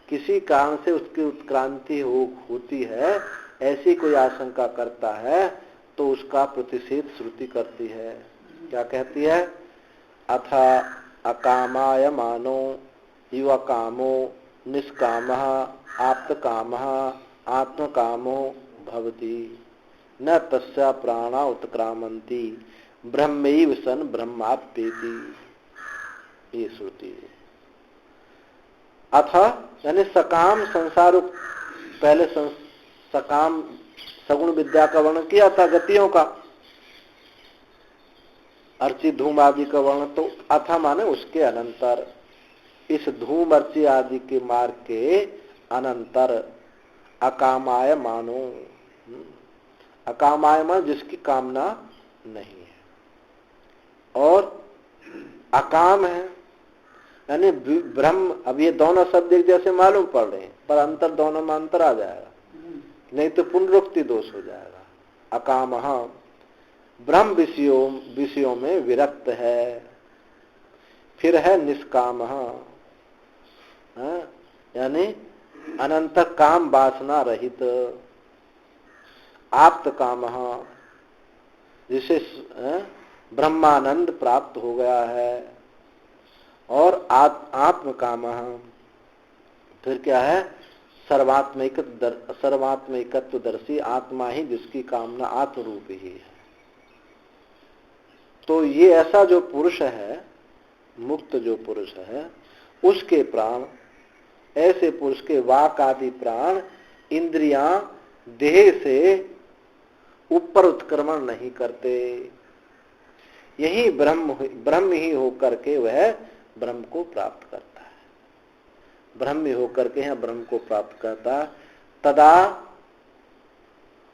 Speaker 1: किसी कारण से उसकी उत्क्रांति होती है, ऐसी कोई आशंका करता है तो उसका प्रतिषेध श्रुति करती है। क्या कहती है? अथ अकामाय मानो युवा कामो निष्कामः आप्तकामः आत्मकामो भवति न तस्या प्राणा उत्क्रामन्ति ब्रह्मैव सन ब्रह्माप्येति। ये श्रुति है। अथ यानी सकाम संसार, पहले सकाम सगुण विद्या का वर्णन किया था, गतियों का, अर्ची धूम आदि का वर्णन। तो अथ माने उसके अनंतर, इस धूम अर्ची आदि के मार्ग के अनंतर अकामाय मानो, अकामाय मान जिसकी कामना नहीं है, और अकाम है यानी ब्रह्म। अब ये दोनों शब्द एक जैसे मालूम पड़ रहे हैं, पर अंतर दोनों में अंतर आ जाएगा, नहीं तो पुनरुक्ति दोष हो जाएगा। अकामः ब्रह्म विषयों में विरक्त है। फिर है निष्कामः, यानी अनंत काम वासना रहित। आप्त कामः जिसे ब्रह्मानंद प्राप्त हो गया है। और आत्म कामः फिर क्या है? सर्वात्मिकत्वदर्शी, आत्मा ही जिसकी कामना आत्म रूप ही है। तो ये ऐसा जो पुरुष है, मुक्त जो पुरुष है, उसके प्राण, ऐसे पुरुष के वाक आदि प्राण, इंद्रियां देह से ऊपर उत्क्रमण नहीं करते। यही ब्रह्म ही होकर के वह ब्रह्म को प्राप्त करता है। ब्रह्म ही होकर के यहाँ ब्रह्म को प्राप्त करता।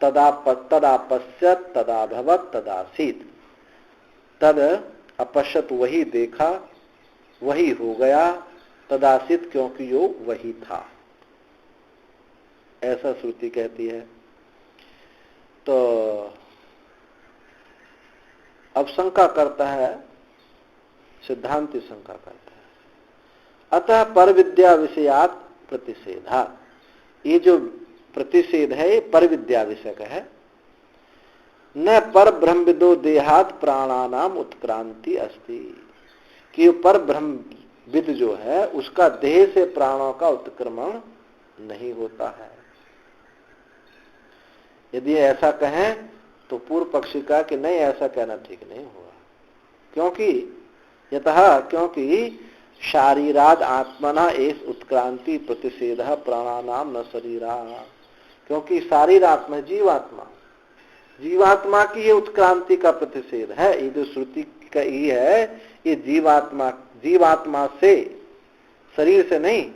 Speaker 1: तदा पश्यत तदा भवत तदासीत। तद अपश्यत वही देखा, वही हो गया, तदासीत क्योंकि यो वही था, ऐसा श्रुति कहती है। तो अब शंका करता है, सिद्धांति शंका करता है, अतः पर विद्या विषयात प्रतिषेधा। ये जो प्रतिषेध है ये पर विद्या विषय का है। न पर ब्रह्मविदो देहात प्राणानाम उत्क्रांति अस्ति, कि पर ब्रह्मविद जो है उसका देह से प्राणों का उत्क्रमण नहीं होता है। यदि ऐसा कहें तो पूर्व पक्षी का कि नहीं, ऐसा कहना ठीक नहीं होगा। क्योंकि शारीराद आत्मना एस उत्क्रांति प्रतिषेध प्राणानाम न शरीरा। क्योंकि शारीर आत्मा जीवात्मा की ये उत्क्रांति का प्रतिषेध है। ये जो श्रुति का ही है, ये जीवात्मा से, शरीर से नहीं,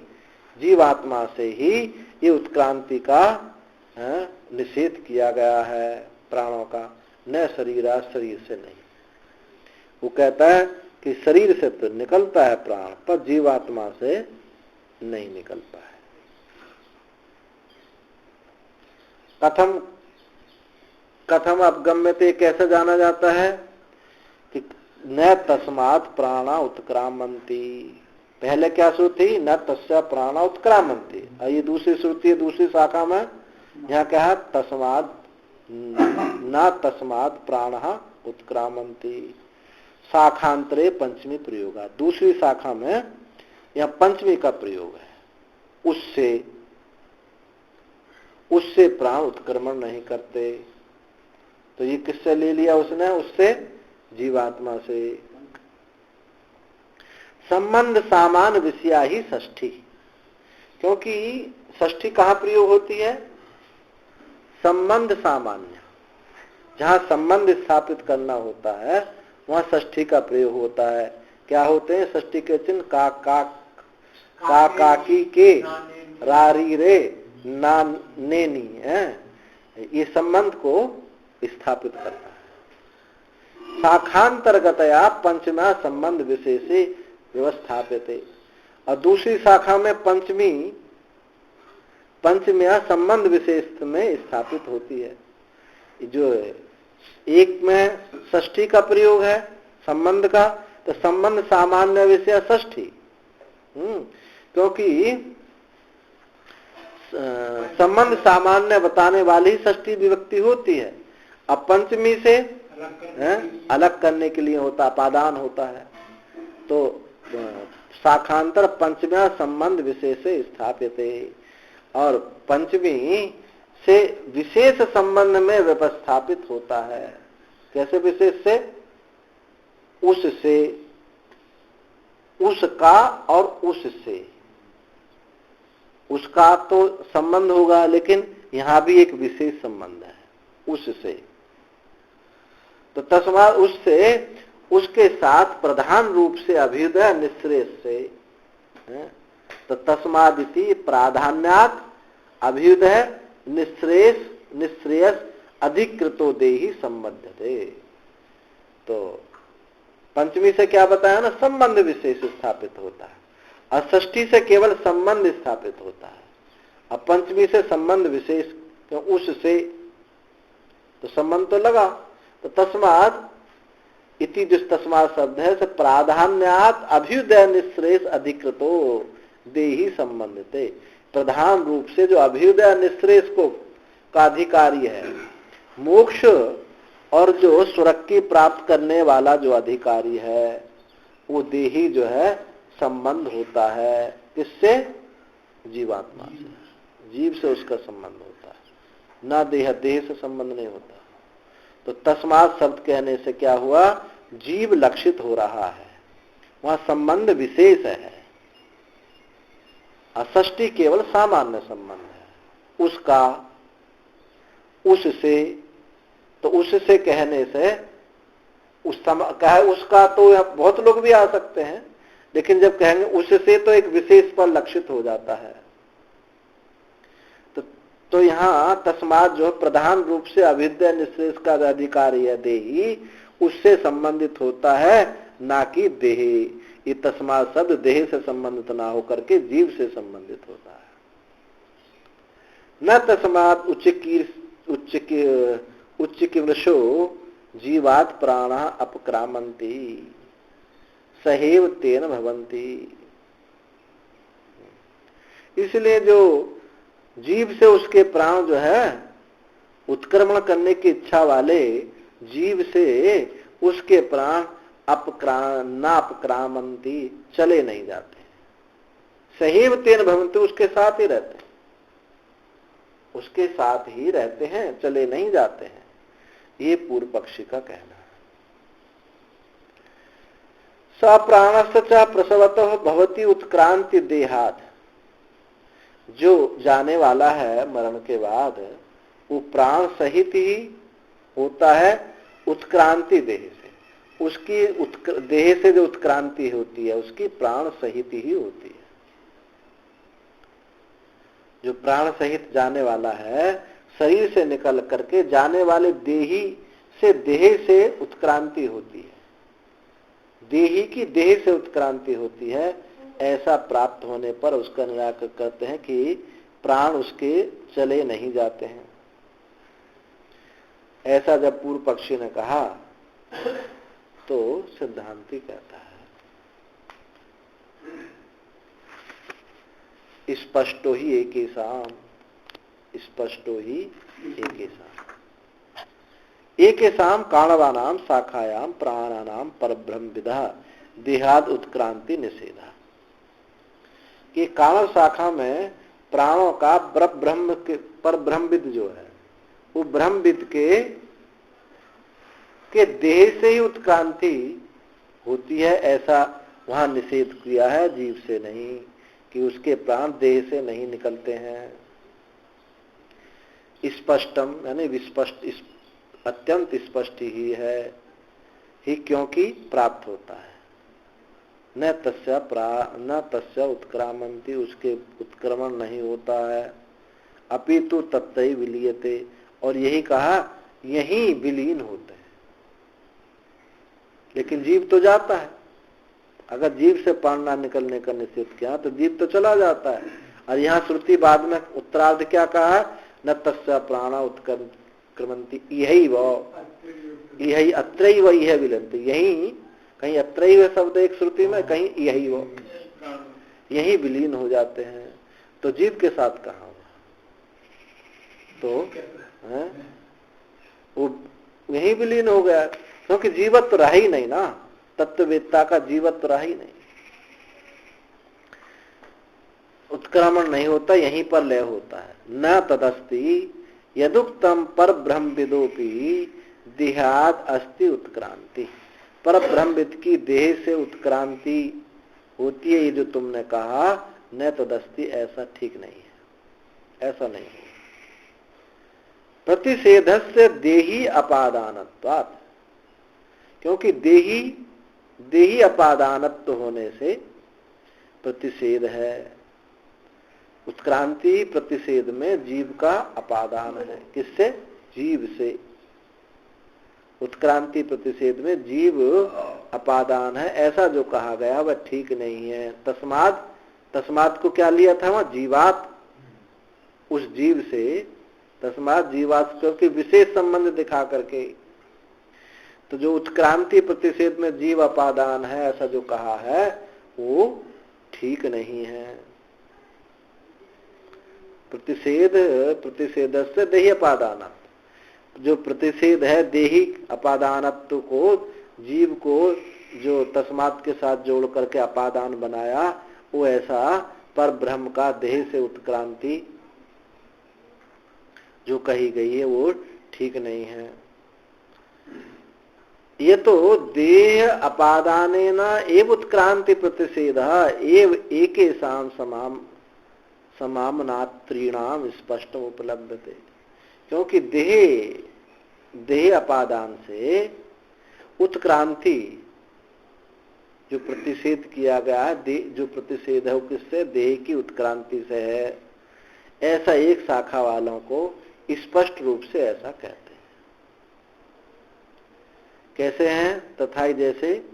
Speaker 1: जीवात्मा से ही ये उत्क्रांति का निषेध किया गया है प्राणों का, न शरीर से नहीं। वो कहता है कि शरीर से तो निकलता है प्राण, पर जीवात्मा से नहीं निकलता है। कथम अपगम्यते, कैसे जाना जाता है? कि न तस्मात् प्राणा उत्क्रामन्ति। पहले क्या श्रुति? न तस्या प्राणा उत्क्रामन्ति। ये दूसरी श्रुति है, दूसरी शाखा में। यहाँ क्या है? तस्मात् न तस्मात् प्राणः उत्क्रामन्ति। शाखांतरे पंचमी प्रयोग है। दूसरी शाखा में यहाँ पंचमी का प्रयोग है। उससे प्राण उत्क्रमण नहीं करते। तो ये किससे ले लिया उसने? उससे, जीवात्मा से। संबंध सामान विषया ही षष्ठी। क्योंकि षष्ठी कहाँ प्रयोग होती है? संबंध सामान्य, जहां संबंध स्थापित करना होता है वहां षष्ठी का प्रयोग होता है। क्या होते हैं षष्ठी के चिन्ह? का काकी के, रारी रे, ना नेनी है, ये संबंध को स्थापित करता है। शाखांतर्गतया पंचमा संबंध विशेषे व्यवस्थाप्यते, और दूसरी शाखा में पंचम्या संबंध विशेष में स्थापित होती है। जो एक में षष्ठी का प्रयोग है संबंध का, तो संबंध सामान्य विषय षष्ठी, क्योंकि संबंध सामान्य बताने वाली षष्ठी विभक्ति होती है। अब पंचमी से अलग करने के लिए होता, अपादान होता है, तो शाखांतर पंचम्या संबंध विशेष स्थापिते, और पंचमी से विशेष संबंध में व्यवस्थापित होता है। कैसे विशेष से? उससे, उसका और उससे। उसका तो संबंध होगा, लेकिन यहां भी एक विशेष संबंध है उससे। तो तस्मात् उससे, उसके साथ प्रधान रूप से अभ्युदय निश्रेष से, तो तस्मादिति प्राधान्यात् अभ्युदय निश्रेयस अधिकृतो देहि संबद्धते। तो पंचमी से क्या बताया ना? संबंध विशेष स्थापित होता है, और षष्ठी से केवल संबंध स्थापित होता है। अब पंचमी से संबंध विशेष, क्यों? उससे तो संबंध तो लगा, तो तस्मात् इति जो तस्मात् शब्द है, से प्राधान्यात् अभ्युदय निश्रेष अधिकृतो देहि संबंधते, प्रधान रूप से जो अभ्युदय निश्रेष को का अधिकारी है, मोक्ष और जो स्वर्ग की प्राप्त करने वाला जो अधिकारी है, वो देही जो है संबंध होता है। किससे? जीवात्मा से, जीव से उसका संबंध होता है, ना देह से संबंध नहीं होता। तो तस्मात् शब्द कहने से क्या हुआ? जीव लक्षित हो रहा है, वहां संबंध विशेष है, षष्ठी केवल सामान्य संबंध है। उसका, उससे, तो उससे कहने से कहे उसका तो बहुत लोग भी आ सकते हैं, लेकिन जब कहेंगे उससे तो एक विशेष पर लक्षित हो जाता है। तो यहाँ तस्मात् जो प्रधान रूप से अभ्युदय निश्रेष का अधिकारी है देही, उससे संबंधित होता है, ना कि देह। ये तस्मात् शब्द देह से संबंधित ना होकर के जीव से संबंधित होता है। न तस्मात् उच्च कीवृषो जीवात् प्राणः अपक्रामन्ति सहेव तेन भवन्ति। इसलिए जो जीव से उसके प्राण जो है उत्क्रमण करने की इच्छा वाले, जीव से उसके प्राण अपक्रामन्ति, चले नहीं जाते, सहेव तेन भवन्ति, उसके साथ ही रहते हैं, उसके साथ ही रहते हैं, चले नहीं जाते हैं। ये पूर्व पक्षी का कहना है। स प्राणस्य च प्रसवतः भवति उत्क्रांति देहात्, जो जाने वाला है मरण के बाद, वो प्राण सहित ही होता है उत्क्रांति देह से। उसकी देह से जो उत्क्रांति होती है, उसकी प्राण सहित ही होती है। जो प्राण सहित जाने वाला है, शरीर से निकल करके जाने वाले देही से, देह से उत्क्रांति होती है, देही की देह से उत्क्रांति होती है। ऐसा प्राप्त होने पर उसका निराकरण करते हैं कि प्राण उसके चले नहीं जाते हैं। ऐसा जब पूर्व पक्षी ने कहा तो सिद्धांती कहता है स्पष्टो ही एकेषाम, स्पष्टो ही एकेषाम काणवानाम शाखायाम प्राणानाम परब्रह्म विदा देहाद उत्क्रांति निषेधा। कि काणव शाखा में प्राणों का ब्रह्म के पर ब्रह्मविद जो है, वो ब्रह्मविद के देह से ही उत्क्रांति होती है, ऐसा वहां निषेध किया है, जीव से नहीं। कि उसके प्राण देह से नहीं निकलते हैं। स्पष्टम यानी विस्पष्ट, अत्यंत स्पष्ट ही है, ही क्योंकि प्राप्त होता है। न तस्य उत्क्रामंती, उसके उत्क्रमण नहीं होता है। अपितु तत्तै विलीयते, और यही कहा यही विलीन होते हैं। लेकिन जीव तो जाता है, अगर जीव से प्राण ना निकलने का निश्चित किया तो जीव तो चला जाता है। और यहाँ श्रुति बाद में उत्तरार्ध क्या कहा, न तस्य प्राणा उत्क्रमंती, यही अत्रैव यह विलंती, यही कहीं अत्रैव शब्द एक श्रुति में, कहीं यही वो, यही विलीन हो जाते हैं। तो जीव के साथ कहाँ हुआ, तो है वो यही विलीन हो गया, क्योंकि जीवत्व रहा ही नहीं ना, तत्ववेत्ता का जीवत्व रहा ही नहीं, उत्क्रमण नहीं होता, यहीं पर लय होता है। न तदस्ति यदुक्तम पर ब्रह्म विदोपी देहाद अस्ति उत्क्रांति, पर ब्रह्मविद की देह से उत्क्रांति होती है, ये जो तुमने कहा न तदस्ति, ऐसा ठीक नहीं है, ऐसा नहीं है। प्रतिषेधस्य देही अपादानत्वात्, क्योंकि देही अपादानत्व होने से प्रतिषेध है। उत्क्रांति प्रतिषेध में जीव का अपादान है, किससे, जीव से। उत्क्रांति प्रतिषेध में जीव अपादान है, ऐसा जो कहा गया वह ठीक नहीं है। तस्मात् को क्या लिया था वहां, जीवात, उस जीव से, तस्मात् जीवात, क्योंकि विशेष संबंध दिखा करके। तो जो उत्क्रांति प्रतिषेध में जीव अपादान है ऐसा जो कहा है वो ठीक नहीं है। प्रतिषेध से देही अपादान, जो प्रतिषेध है देही अपादानत्व को, जीव को जो तस्मात् के साथ जोड़ करके अपादान बनाया, वो ऐसा पर ब्रह्म का देह से उत्क्रांति जो कही गई है वो ठीक नहीं है। ये तो देह अपादानेन एव उत्क्रांति प्रतिषेध एव एकेषां समामनात्रीणाम स्पष्ट उपलब्धते, क्योंकि देह अपादान से उत्क्रांति जो प्रतिषेध किया गया है, जो प्रतिषेध है वो किससे, देह की उत्क्रांति से है, ऐसा एक शाखा वालों को स्पष्ट रूप से ऐसा कहते हैं। कैसे हैं, तथा जैसे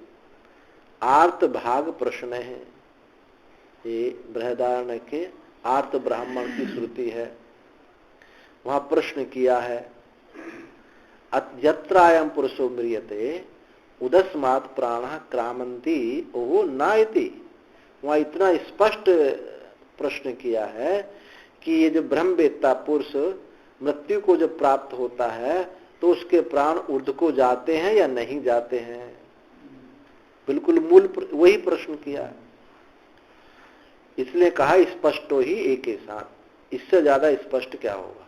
Speaker 1: आर्त भाग प्रश्न है, ये बृहदारण्य के आर्त ब्राह्मण की श्रुति है, वहां प्रश्न किया है, यत्रायं पुरुषो म्रियते उदस्मात् प्राणः क्रामन्ति ओहो नायति। वहां इतना स्पष्ट प्रश्न किया है कि ये जो ब्रह्मवेत्ता पुरुष मृत्यु को जब प्राप्त होता है तो उसके प्राण ऊर्ध्व को जाते हैं या नहीं जाते हैं, बिल्कुल मूल वही प्रश्न किया। इसलिए कहा स्पष्टो ही एक साथ, इससे ज्यादा स्पष्ट क्या होगा।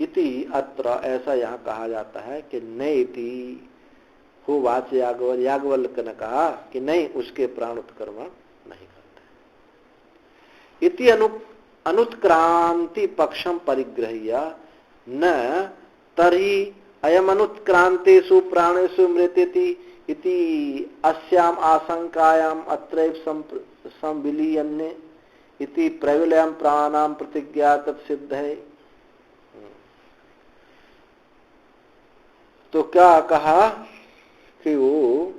Speaker 1: इति अत्र, ऐसा यहाँ कहा जाता है कि नैति हो वाच याज्ञवल्क्य ने कहा कि नहीं, उसके प्राण उत्क्रमण नहीं करते। इति अनुत्क्रांति पक्षम परिग्रह्य न तर्हि अयम अनुत्क्रांतेषु प्राणेषु मृत्यति इति अस्याम आशंकायाम अत्रैव संविलीयन्ने इति प्रविलयम प्राणानाम प्रतिज्ञा तत्सिद्ध है। तो क्या कहा कि वो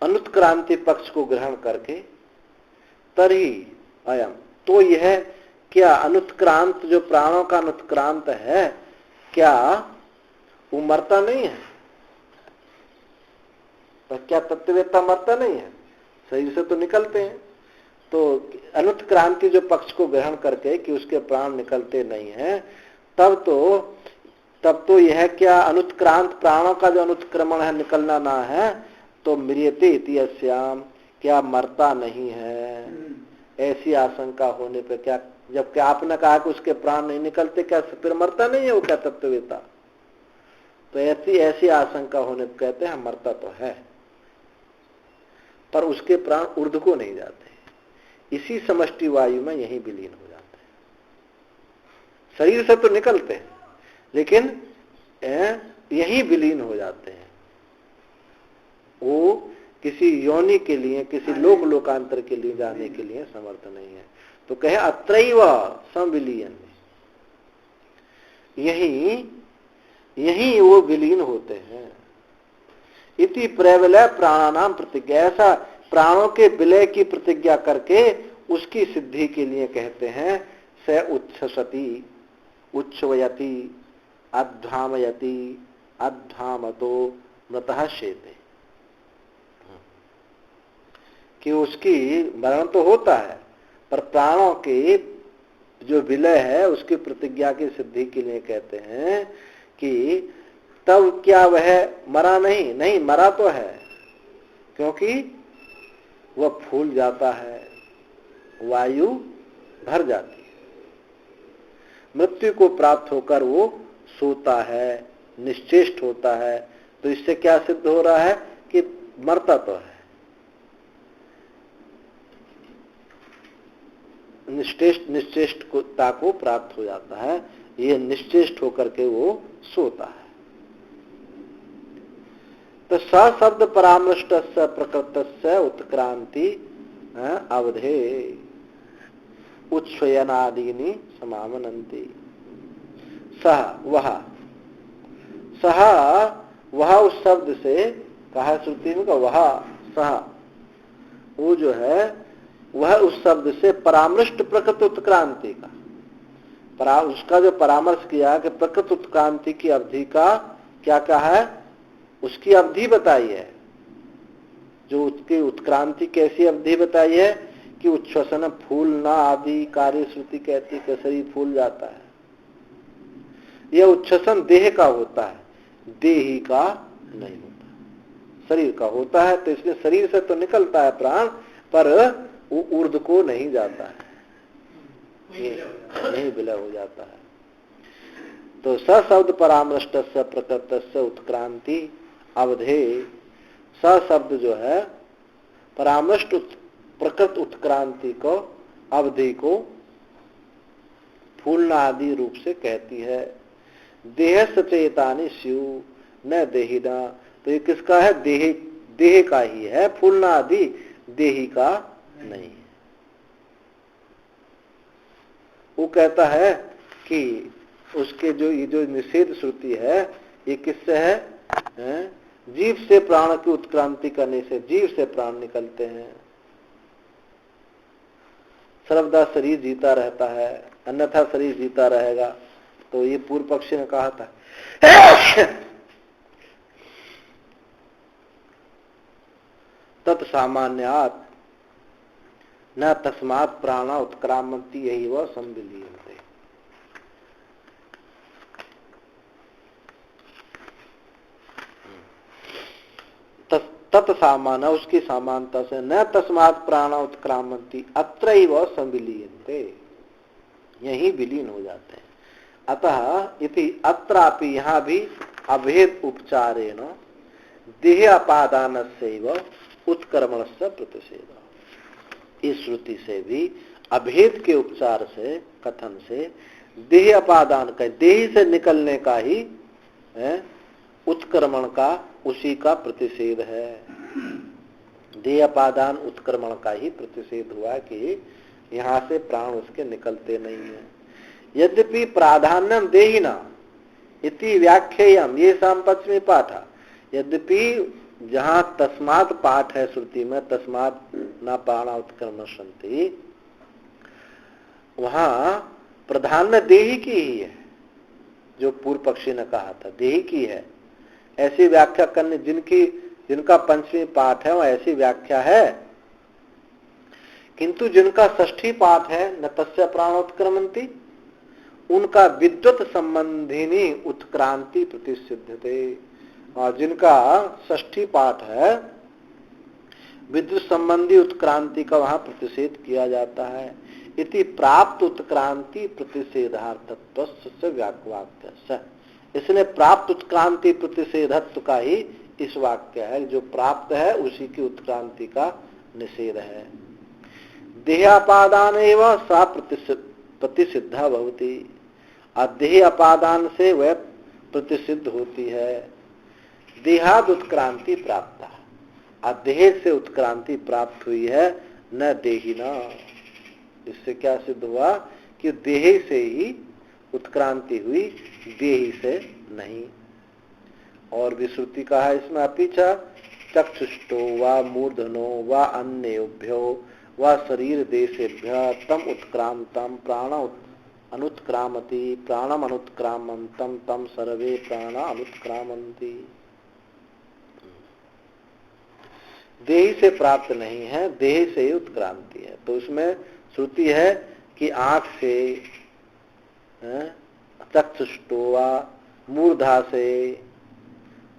Speaker 1: अनुत्क्रांति पक्ष को ग्रहण करके तरी अयम, तो यह क्या अनुत्क्रांत जो प्राणों का अनुत्क्रांत है, क्या वो मरता नहीं है? तो क्या तत्ववेत्ता मरता नहीं है, शरीर से तो निकलते हैं। तो अनुत्क्रांति जो पक्ष को ग्रहण करके कि उसके प्राण निकलते नहीं है, तब तो यह क्या अनुत्क्रांत प्राणों का जो अनुत्क्रमण है, निकलना ना है, तो म्रियते इति अस्याम, क्या मरता नहीं है, ऐसी आशंका होने पे क्या, जबकि आपने कहा कि उसके प्राण नहीं निकलते, क्या फिर मरता नहीं है वो, क्या तत्ववेत्ता? तो ऐसी आशंका होने पे कहते हैं मरता तो है। पर उसके प्राण ऊर्ध्व को नहीं जाते। इसी समष्टि वायु में यही विलीन हो जाते हैं। शरीर से तो निकलते हैं लेकिन यही विलीन हो जाते हैं। वो किसी योनि के लिए, किसी लोक लोकांतर के लिए जाने के लिए समर्थ नहीं है। तो कहे अत्रैव संविलीयन, यही वो विलीन होते हैं। इति प्रविलय प्राणानाम प्रतिज्ञा, ऐसा प्राणों के विलय की प्रतिज्ञा करके उसकी सिद्धि के लिए कहते हैं स उच्छसति, उच्छ्वयति, अध्वामयति, अध्वामतो मृतः शेते, कि उसकी मरण तो होता है पर प्राणों के जो विलय है उसकी प्रतिज्ञा की सिद्धि के लिए कहते हैं कि तब क्या वह मरा नहीं? नहीं, मरा तो है, क्योंकि वह फूल जाता है, वायु भर जाती है, मृत्यु को प्राप्त होकर वो सोता है, निश्चेष्ट होता है। तो इससे क्या सिद्ध हो रहा है कि मरता तो है, निश्चेष्टता को प्राप्त हो जाता है, ये निश्चेष्ट होकर के वो सोता है। तो स शब्द परामृष्ट प्रकृत उत्क्रांति अवधे उच्छयनादीनि समामनन्ति। वह उस शब्द से कहा श्रुति में, वह सह, वो जो है वह उस शब्द से परामृष्ट प्रकृत उत्क्रांति का, उसका जो परामर्श किया कि प्रकृत उत्क्रांति की अवधि का क्या कहा है, उसकी अवधि बताई है। जो उसकी उत्क्रांति कैसी अवधि बताई है कि उच्छ्वसन फूलना आदि कार्य श्रुति कहती कि शरीर फूल जाता है। यह उच्छ्वसन देह का होता है, देही का नहीं होता, शरीर का होता है। तो इसलिए शरीर से तो निकलता है प्राण, पर वो ऊर्ध्व को नहीं जाता है, नहीं विलय हो जाता है। तो स शब्द परामृष्ट प्रकृत उत्क्रांति अवधे, स शब्द जो है परामृष्ट प्रकृत उत्क्रांति को, अवधि को फूलना आदि रूप से कहती है। देह सचेतानि स्यु न देहिना, तो ये किसका है? देह का ही है। फूलना आदि देही का नहीं है। वो कहता है कि उसके जो ये जो निषेध श्रुति है ये किससे है? जीव से प्राण की उत्क्रांति करने से जीव से प्राण निकलते हैं। सर्वदा शरीर जीता रहता है, अन्यथा शरीर जीता रहेगा। तो ये पूर्व पक्षी ने कहा था तत्सामान्यात् न तस्मात् प्राणा उत्क्रामन्ति यही वह संविलीयन्ते। तत्सामान्य, उसकी समानता से, न तस्मात् प्राणा उत्क्रामन्ति अत्रैव संविलीयन्ते, यही विलीन हो जाते हैं। अतः इति अत्रापि, यहाँ भी अभेद उपचारेण देह अपादानस्यैव उत्क्रमणस्य प्रतिषेध। इस श्रुति से भी अभेद के उपचार से, कथन से देह अपादान का, देह से निकलने का ही उत्क्रमण का, उसी का प्रतिषेध है। देह अपादान उत्क्रमण का ही प्रतिषेध हुआ कि यहाँ से प्राण उसके निकलते नहीं है। यद्यपि प्राधान्यम देहिना इति व्याख्येयम, ये शाम पश्चिमी पाठ, यद्यपि जहाँ तस्मात् पाठ है श्रुति में, तस्मात् न प्राणा उत्क्रमणन्ति, वहाँ प्राधान्य देही की ही है। जो पूर्व पक्षी ने कहा था देही की है, ऐसी व्याख्या करने जिनका पंचमी पाठ है वह ऐसी व्याख्या है। किंतु जिनका षष्ठी पाठ है न तस्य प्राणोत्क्रमन्ति, उनका विद्युत संबंधिनी उत्क्रांति प्रतिसिद्धते। और जिनका षष्ठी पाठ है विद्युत संबंधी उत्क्रांति का वहां प्रतिषेध किया जाता है। इति प्राप्त उत्क्रांति प्रतिषेधार्थत्व से व्याक्वाक्य, इसलिए प्राप्त उत्क्रांति प्रतिषेधत्व का ही इस वाक्य है, जो प्राप्त है उसी की उत्क्रांति का निषेध है। देहापादान एवं सा प्रतिसिद्धा भवति, अदेह अपादान से वह प्रतिसिद्ध होती है। देहाद उत्क्रांति प्राप्त, अदेह से उत्क्रांति प्राप्त हुई है, न देहिना। इससे क्या सिद्ध हुआ कि देह से ही उत्क्रांति हुई, देही से नहीं। और भी श्रुति कहा है इसमें, अपिचा चक्षुष्टो व मूर्धनो व अन्योभ्यो व शरीर देशेभ्य तम उत्क्रांतम प्राण अनुत्क्रामति, प्राणम अनुत्क्रामंतम तम सर्वे प्राण अनुत्क्रामंती। देह से प्राप्त नहीं है, देह से ही उत्क्रांति है। तो उसमें श्रुति है कि आंख से, चक्षुष्टोवा, मूर्धा से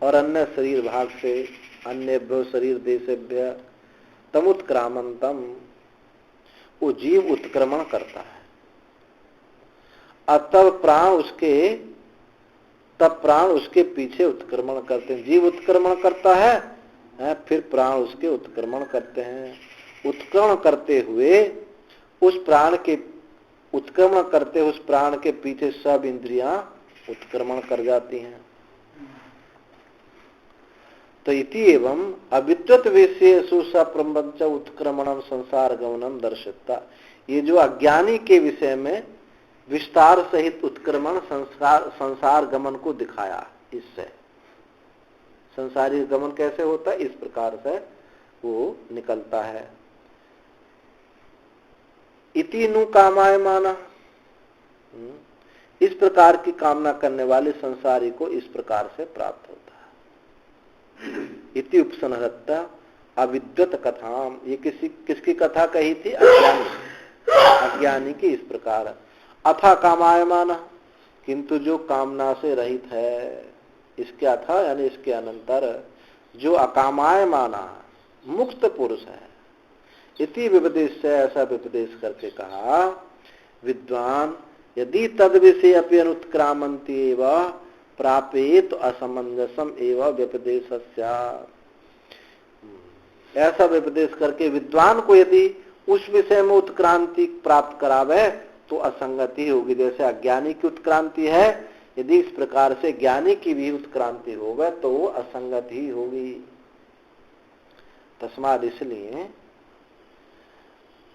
Speaker 1: और अन्य शरीर भाग से, अन्यभ्यो शरीर देशेभ्य तमुत्क्रामंतम, वो जीव उत्क्रमण करता है। तब प्राण उसके पीछे उत्क्रमण करते हैं। जीव उत्क्रमण करता है, फिर प्राण उसके उत्क्रमण करते हैं। उत्क्रमण करते हुए उस प्राण के उत्क्रमण करते उस प्राण के पीछे सब इंद्रियां उत्क्रमण कर जाती हैं। तो इति एवं अविद्वत विषयेषु सप्रपंच उत्क्रमणम संसार गमनम दर्शिता। ये जो अज्ञानी के विषय में विस्तार सहित उत्क्रमण संसार गमन को दिखाया, इससे संसारी गमन कैसे होता है, इस प्रकार से वो निकलता है। इति नु कामाय माना, इस प्रकार की कामना करने वाले संसारी को इस प्रकार से प्राप्त होता है। इति उपसंहरता अविद्वत कथाम, ये किसकी कथा कही थी? अज्ञानी की। इस प्रकार अथा कामायमान, किंतु जो कामना से रहित है, इसके अथा यानी इसके अनंतर जो अकामायमाना मुक्त पुरुष है, इति विपदेश से, ऐसा विपदेश करके कहा, विद्वान यदि तद विषय अपि अनुत्क्रामंति एवं प्रापेत असमंजसम एवं व्यपदेश, ऐसा व्यपदेश करके विद्वान को यदि उस विषय में उत्क्रांति प्राप्त करावे तो असंगति होगी। जैसे अज्ञानी की उत्क्रांति है, यदि इस प्रकार से ज्ञानी की भी उत्क्रांति होगा तो वो असंगत ही होगी। तस्माद, इसलिए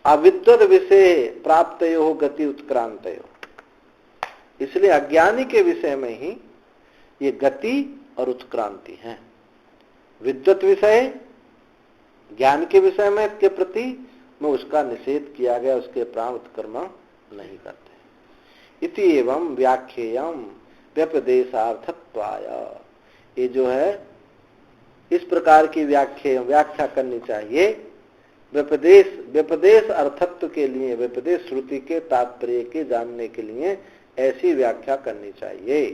Speaker 1: अविद्वत विषय प्राप्तयो गति उत्क्रांतयो, इसलिए अज्ञानी के विषय में ही ये गति और उत्क्रांति है। विद्वत विषय ज्ञान के विषय में के प्रति में उसका निषेध किया गया, उसके प्राण उत्क्रमण नहीं करते। इति एवं व्याख्येयम व्यपदेशार्थत्वाय, ये जो है इस प्रकार की व्याख्या करनी चाहिए व्यपदेश अर्थत्व के लिए, व्यपदेश श्रुति के तात्पर्य के जानने के लिए ऐसी व्याख्या करनी चाहिए।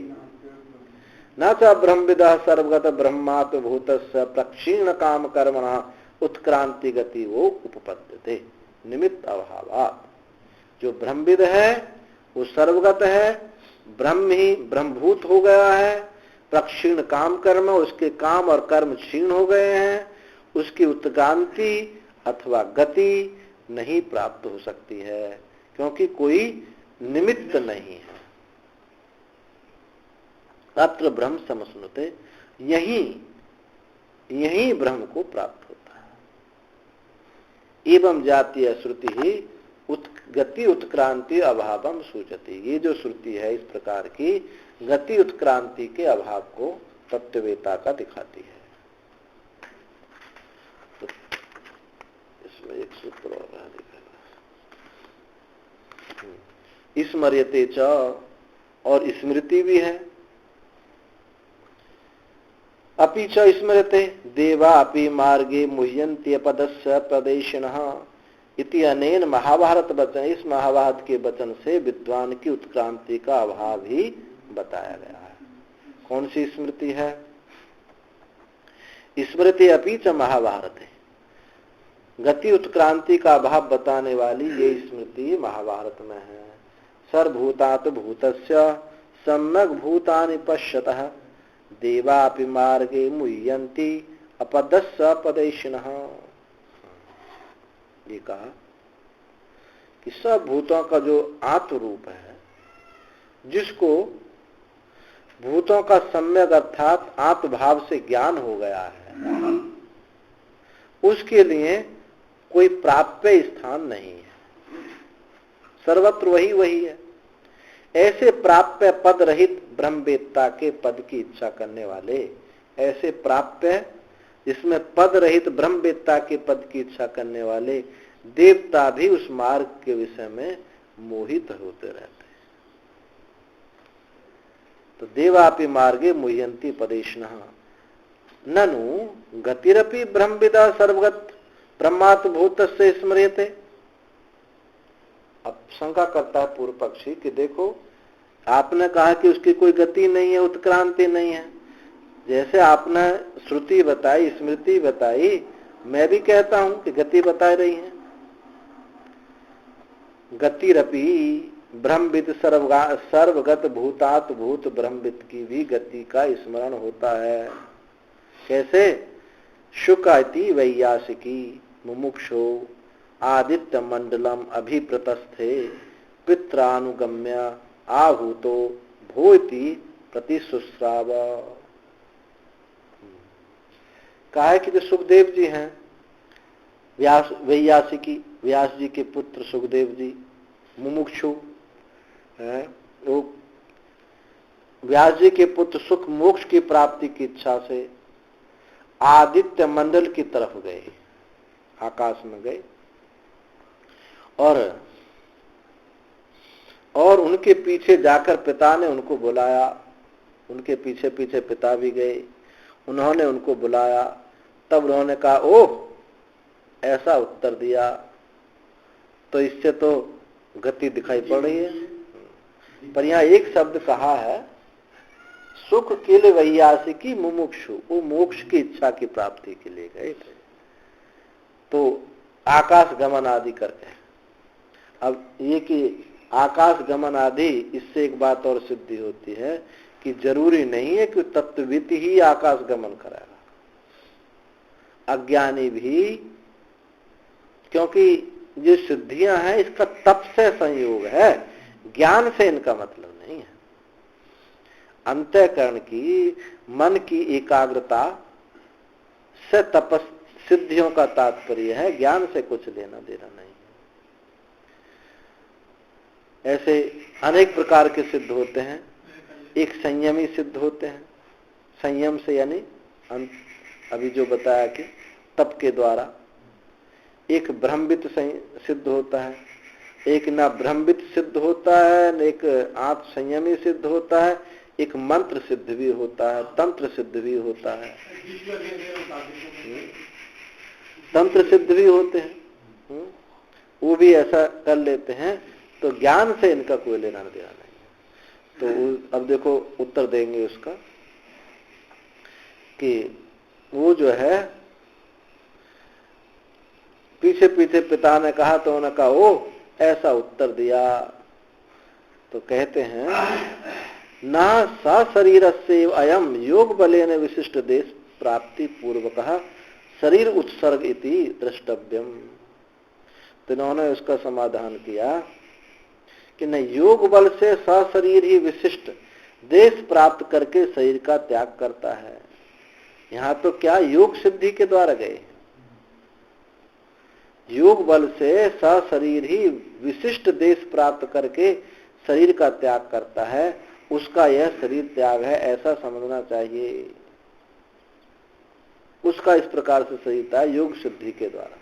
Speaker 1: न च ब्रह्मविदः सर्वगत ब्रह्मात्म भूतस्य प्रक्षीण काम कर्मणा उत्क्रांति गति वो उपपद्यते निमित्त अभावात्। जो ब्रह्मविद है वो सर्वगत है, ब्रह्म ही ब्रह्मभूत हो गया है, प्रक्षीण काम कर्म, उसके काम और कर्म क्षीण हो गए हैं, उसकी उत्क्रांति अथवा गति नहीं प्राप्त हो सकती है, क्योंकि कोई निमित्त नहीं है। अत्र ब्रह्म समश्नुते, यही ब्रह्म को प्राप्त होता है। एवं जातीय श्रुति ही गति उत्क्रांति अभावम सूचती, ये जो श्रुति है इस प्रकार की गति उत्क्रांति के अभाव को तत्ववेता का दिखाती है। तो इसमें एक सूत्र और दिखाना, स्मर्यते च, और स्मृति भी है। अपि च स्मृते देवा अपि मार्गे मुह्यन्त्यपदस्य प्रदेशिनः इति अनेन महाभारत वचन, इस महाभारत के वचन से विद्वान की उत्क्रांति का अभाव ही बताया गया है। कौन सी स्मृति है? स्मृति अपि च महाभारत है, गति उत्क्रांति का अभाव बताने वाली ये स्मृति महाभारत में है। सर्वभूतात् भूतस्य सम्यक् भूतानि पश्यतः देवापि मार्गे मुह्यन्ति अपदस्स पदैशिनः। ये कहा कि सब भूतों का जो आत्म रूप है, जिसको भूतों का सम्यक अर्थात आत्मभाव से ज्ञान हो गया है, उसके लिए कोई प्राप्य स्थान नहीं है, सर्वत्र वही वही है। ऐसे प्राप्य पद रहित ब्रह्मवेत्ता के पद की इच्छा करने वाले, ऐसे प्राप्य जिसमें पद रहित ब्रह्मवेत्ता के पद की इच्छा करने वाले देवता भी उस मार्ग के विषय में मोहित होते रहते हैं। तो देवापि मार्गे मुह्यन्ति पदेशिनः ननु गतिरपि ब्रह्मविदा सर्वगत ब्रह्मात्मभूतस्य स्मर्यते। अब शंका करता है पूर्व पक्षी कि देखो, आपने कहा कि उसकी कोई गति नहीं है, उत्क्रांति नहीं है। जैसे आपने श्रुति बताई, स्मृति बताई, मैं भी कहता हूं कि गति बता रही है। गतिरपि ब्रह्मविद सर्वगत भूतात भूत ब्रह्मविद की भी गति का स्मरण होता है। कैसे? शुकाति वैयासिकी मुमुक्षो आदित्य मंडलम अभिप्रतस्थे पित्रानुगम्य आहूतो भूति प्रतिशुश्राव। कहा है कि जो सुखदेव जी हैं, वैयासिकी, व्यास जी के पुत्र सुखदेव जी, मुमुक्षु है, वो व्यास जी के पुत्र सुख मोक्ष की प्राप्ति की इच्छा से आदित्य मंडल की तरफ गए, आकाश में गए, और उनके पीछे जाकर पिता ने उनको बुलाया। उनके पीछे पीछे पिता भी गए, उन्होंने उनको बुलाया। तब उन्होंने कहा ओह, ऐसा उत्तर दिया, तो इससे तो गति दिखाई पड़ रही है। पर यहाँ एक शब्द कहा है, सुख के लिए वैयासिकी मुमुक्षु, वो मोक्ष की इच्छा की प्राप्ति के लिए गए थे, तो आकाश गमन आदि करके। अब ये कि आकाश गमन आदि, इससे एक बात और सिद्धि होती है कि जरूरी नहीं है कि तत्वविद ही आकाश गमन कराएगा, अज्ञानी भी, क्योंकि जो सिद्धियां हैं इसका तप से संयोग है, ज्ञान से इनका मतलब नहीं है। अंतःकरण की, मन की एकाग्रता से तपस सिद्धियों का तात्पर्य है, ज्ञान से कुछ लेना देना नहीं है। ऐसे अनेक प्रकार के सिद्ध होते हैं। एक संयमी सिद्ध होते हैं, संयम से यानी अभी जो बताया कि तप के द्वारा। एक ब्रह्मविद सिद्ध होता है, एक ना ब्रह्मविद सिद्ध होता है, एक आत्म संयमी सिद्ध होता है, एक मंत्र सिद्ध भी होता है, तंत्र सिद्ध भी होता है, तंत्र सिद्ध भी होते हैं। वो भी ऐसा कर लेते हैं, तो ज्ञान से इनका कोई लेना देना नहीं है। तो अब देखो उत्तर देंगे उसका कि वो जो है, पीछे पीछे पिता ने कहा तो उन्होंने कहा ओ, ऐसा उत्तर दिया। तो कहते हैं ना सा शरीर से अयम योग बलेन विशिष्ट देश प्राप्ति पूर्वकः शरीर उत्सर्ग इति द्रष्टव्यम। तो इन्होंने उसका समाधान किया कि न योग बल से सशरीर ही विशिष्ट देश प्राप्त करके शरीर का त्याग करता है। यहाँ तो क्या योग सिद्धि के द्वारा गए, योग बल से सशरीर ही विशिष्ट देश प्राप्त करके शरीर का त्याग करता है, उसका यह शरीर त्याग है, ऐसा समझना चाहिए। उसका इस प्रकार से शरीर था योग सिद्धि के द्वारा।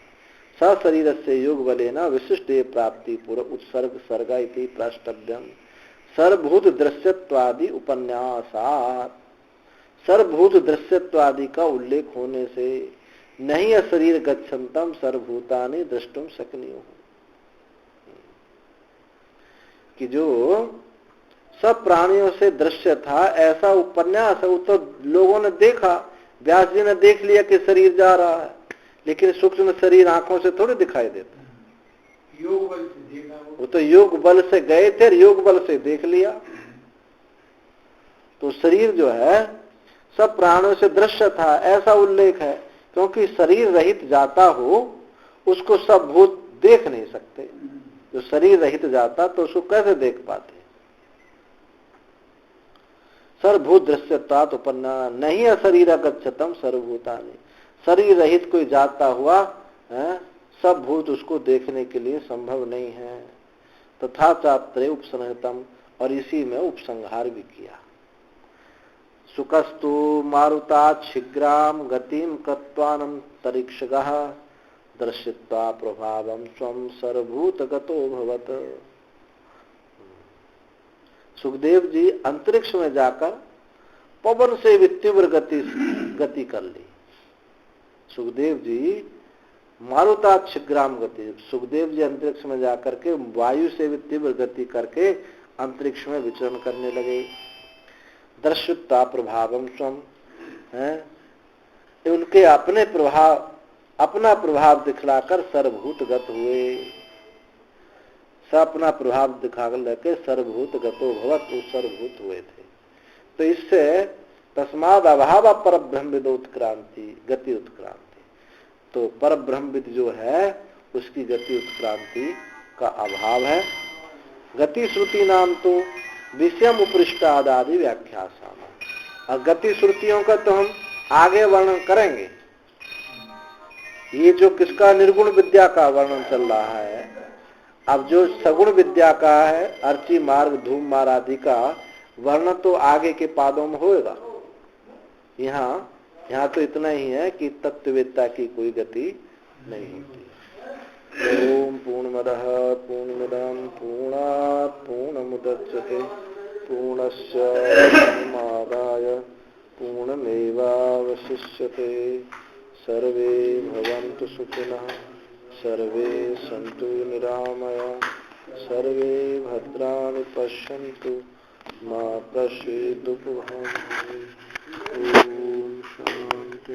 Speaker 1: सशरीर से योग बलेना विशिष्ट देह प्राप्ति पूर्व उत्सर्ग सर्गा इति प्रष्टव्यम। सर्वभूत दृश्यत्वादि उपन्यासात, सर्वभूत दृश्यत्वादि का उल्लेख होने से नहीं अशरीर गच्छन्तम सर्वभूतानि द्रष्टुम शक्नियो, कि जो सब प्राणियों से दृश्य था ऐसा उपन्यास है। वो तो लोगों ने देखा, व्यास जी ने देख लिया कि शरीर जा रहा है, लेकिन सूक्ष्म शरीर आंखों से थोड़ी दिखाई देता है।
Speaker 2: योग बल से देखा,
Speaker 1: वो तो योग बल से गए थे, योग बल से देख लिया। तो शरीर जो है सब प्राणों से दृश्य था, ऐसा उल्लेख है, क्योंकि शरीर रहित जाता हो उसको सब भूत देख नहीं सकते। जो शरीर रहित जाता तो उसको कैसे देख पाते? सर्वभूत दृश्यत्वात् उपन्ना नहीं अशरीर गच्छतम सर्वभूतानि। शरीर रहित कोई जाता हुआ सब भूत उसको देखने के लिए संभव नहीं है। तथा चात्रे उपसंहृतम, और इसी में उपसंहार भी किया। सुकस्तु मारुतात् शीघ्राम गतिम कृत्वानंतरिक्षगः दर्शित्वा प्रभावम स्वं सर्वभूतगतो भवत। सुखदेव जी अंतरिक्ष में जाकर पवन से भी तीव्र गति कर ली। सुखदेव जी मारुतात् शीघ्राम गति, सुखदेव जी अंतरिक्ष में जाकर के वायु से भी तीव्र गति करके अंतरिक्ष में विचरण करने लगे। दर्शित्वा प्रभावम स्वम, उनके अपना प्रभाव दिखलाकर सर्वभूतगत हुए। अपना प्रभाव दिखा लेके सर्वभूत गतो भवत, सर्वभूत हुए थे। तो इससे तस्माद अभाव पर ब्रह्मविद उत्क्रांति गति उत्क्रांति, तो पर ब्रह्मविद जो है उसकी गति उत्क्रांति का अभाव है। गति श्रुति नाम तो विषयम उपृष्टाद आदि व्याख्यासाम, और गति श्रुतियों का तो हम आगे वर्णन करेंगे। ये जो किसका निर्गुण विद्या का वर्णन चल रहा है, अब जो सगुण विद्या का है अर्ची मार्ग धूम मार्ग आदि का वर्णन तो आगे के पादों में होगा। यहाँ तो इतना ही है कि तत्ववेत्ता की कोई गति नहीं होती। ओम पूर्णमदः पूर्णमिदं पूर्णात् पूर्णमुदच्यते पूर्णस्य पूर्णमादाय पूर्णमेवावशिष्यते। सर्वे भवन्तु सुखिनः, सर्वे सन्तु निरामयाः, सर्वे भद्राणि पश्यन्तु मा कश्चित् दुःखं। ओम शांति।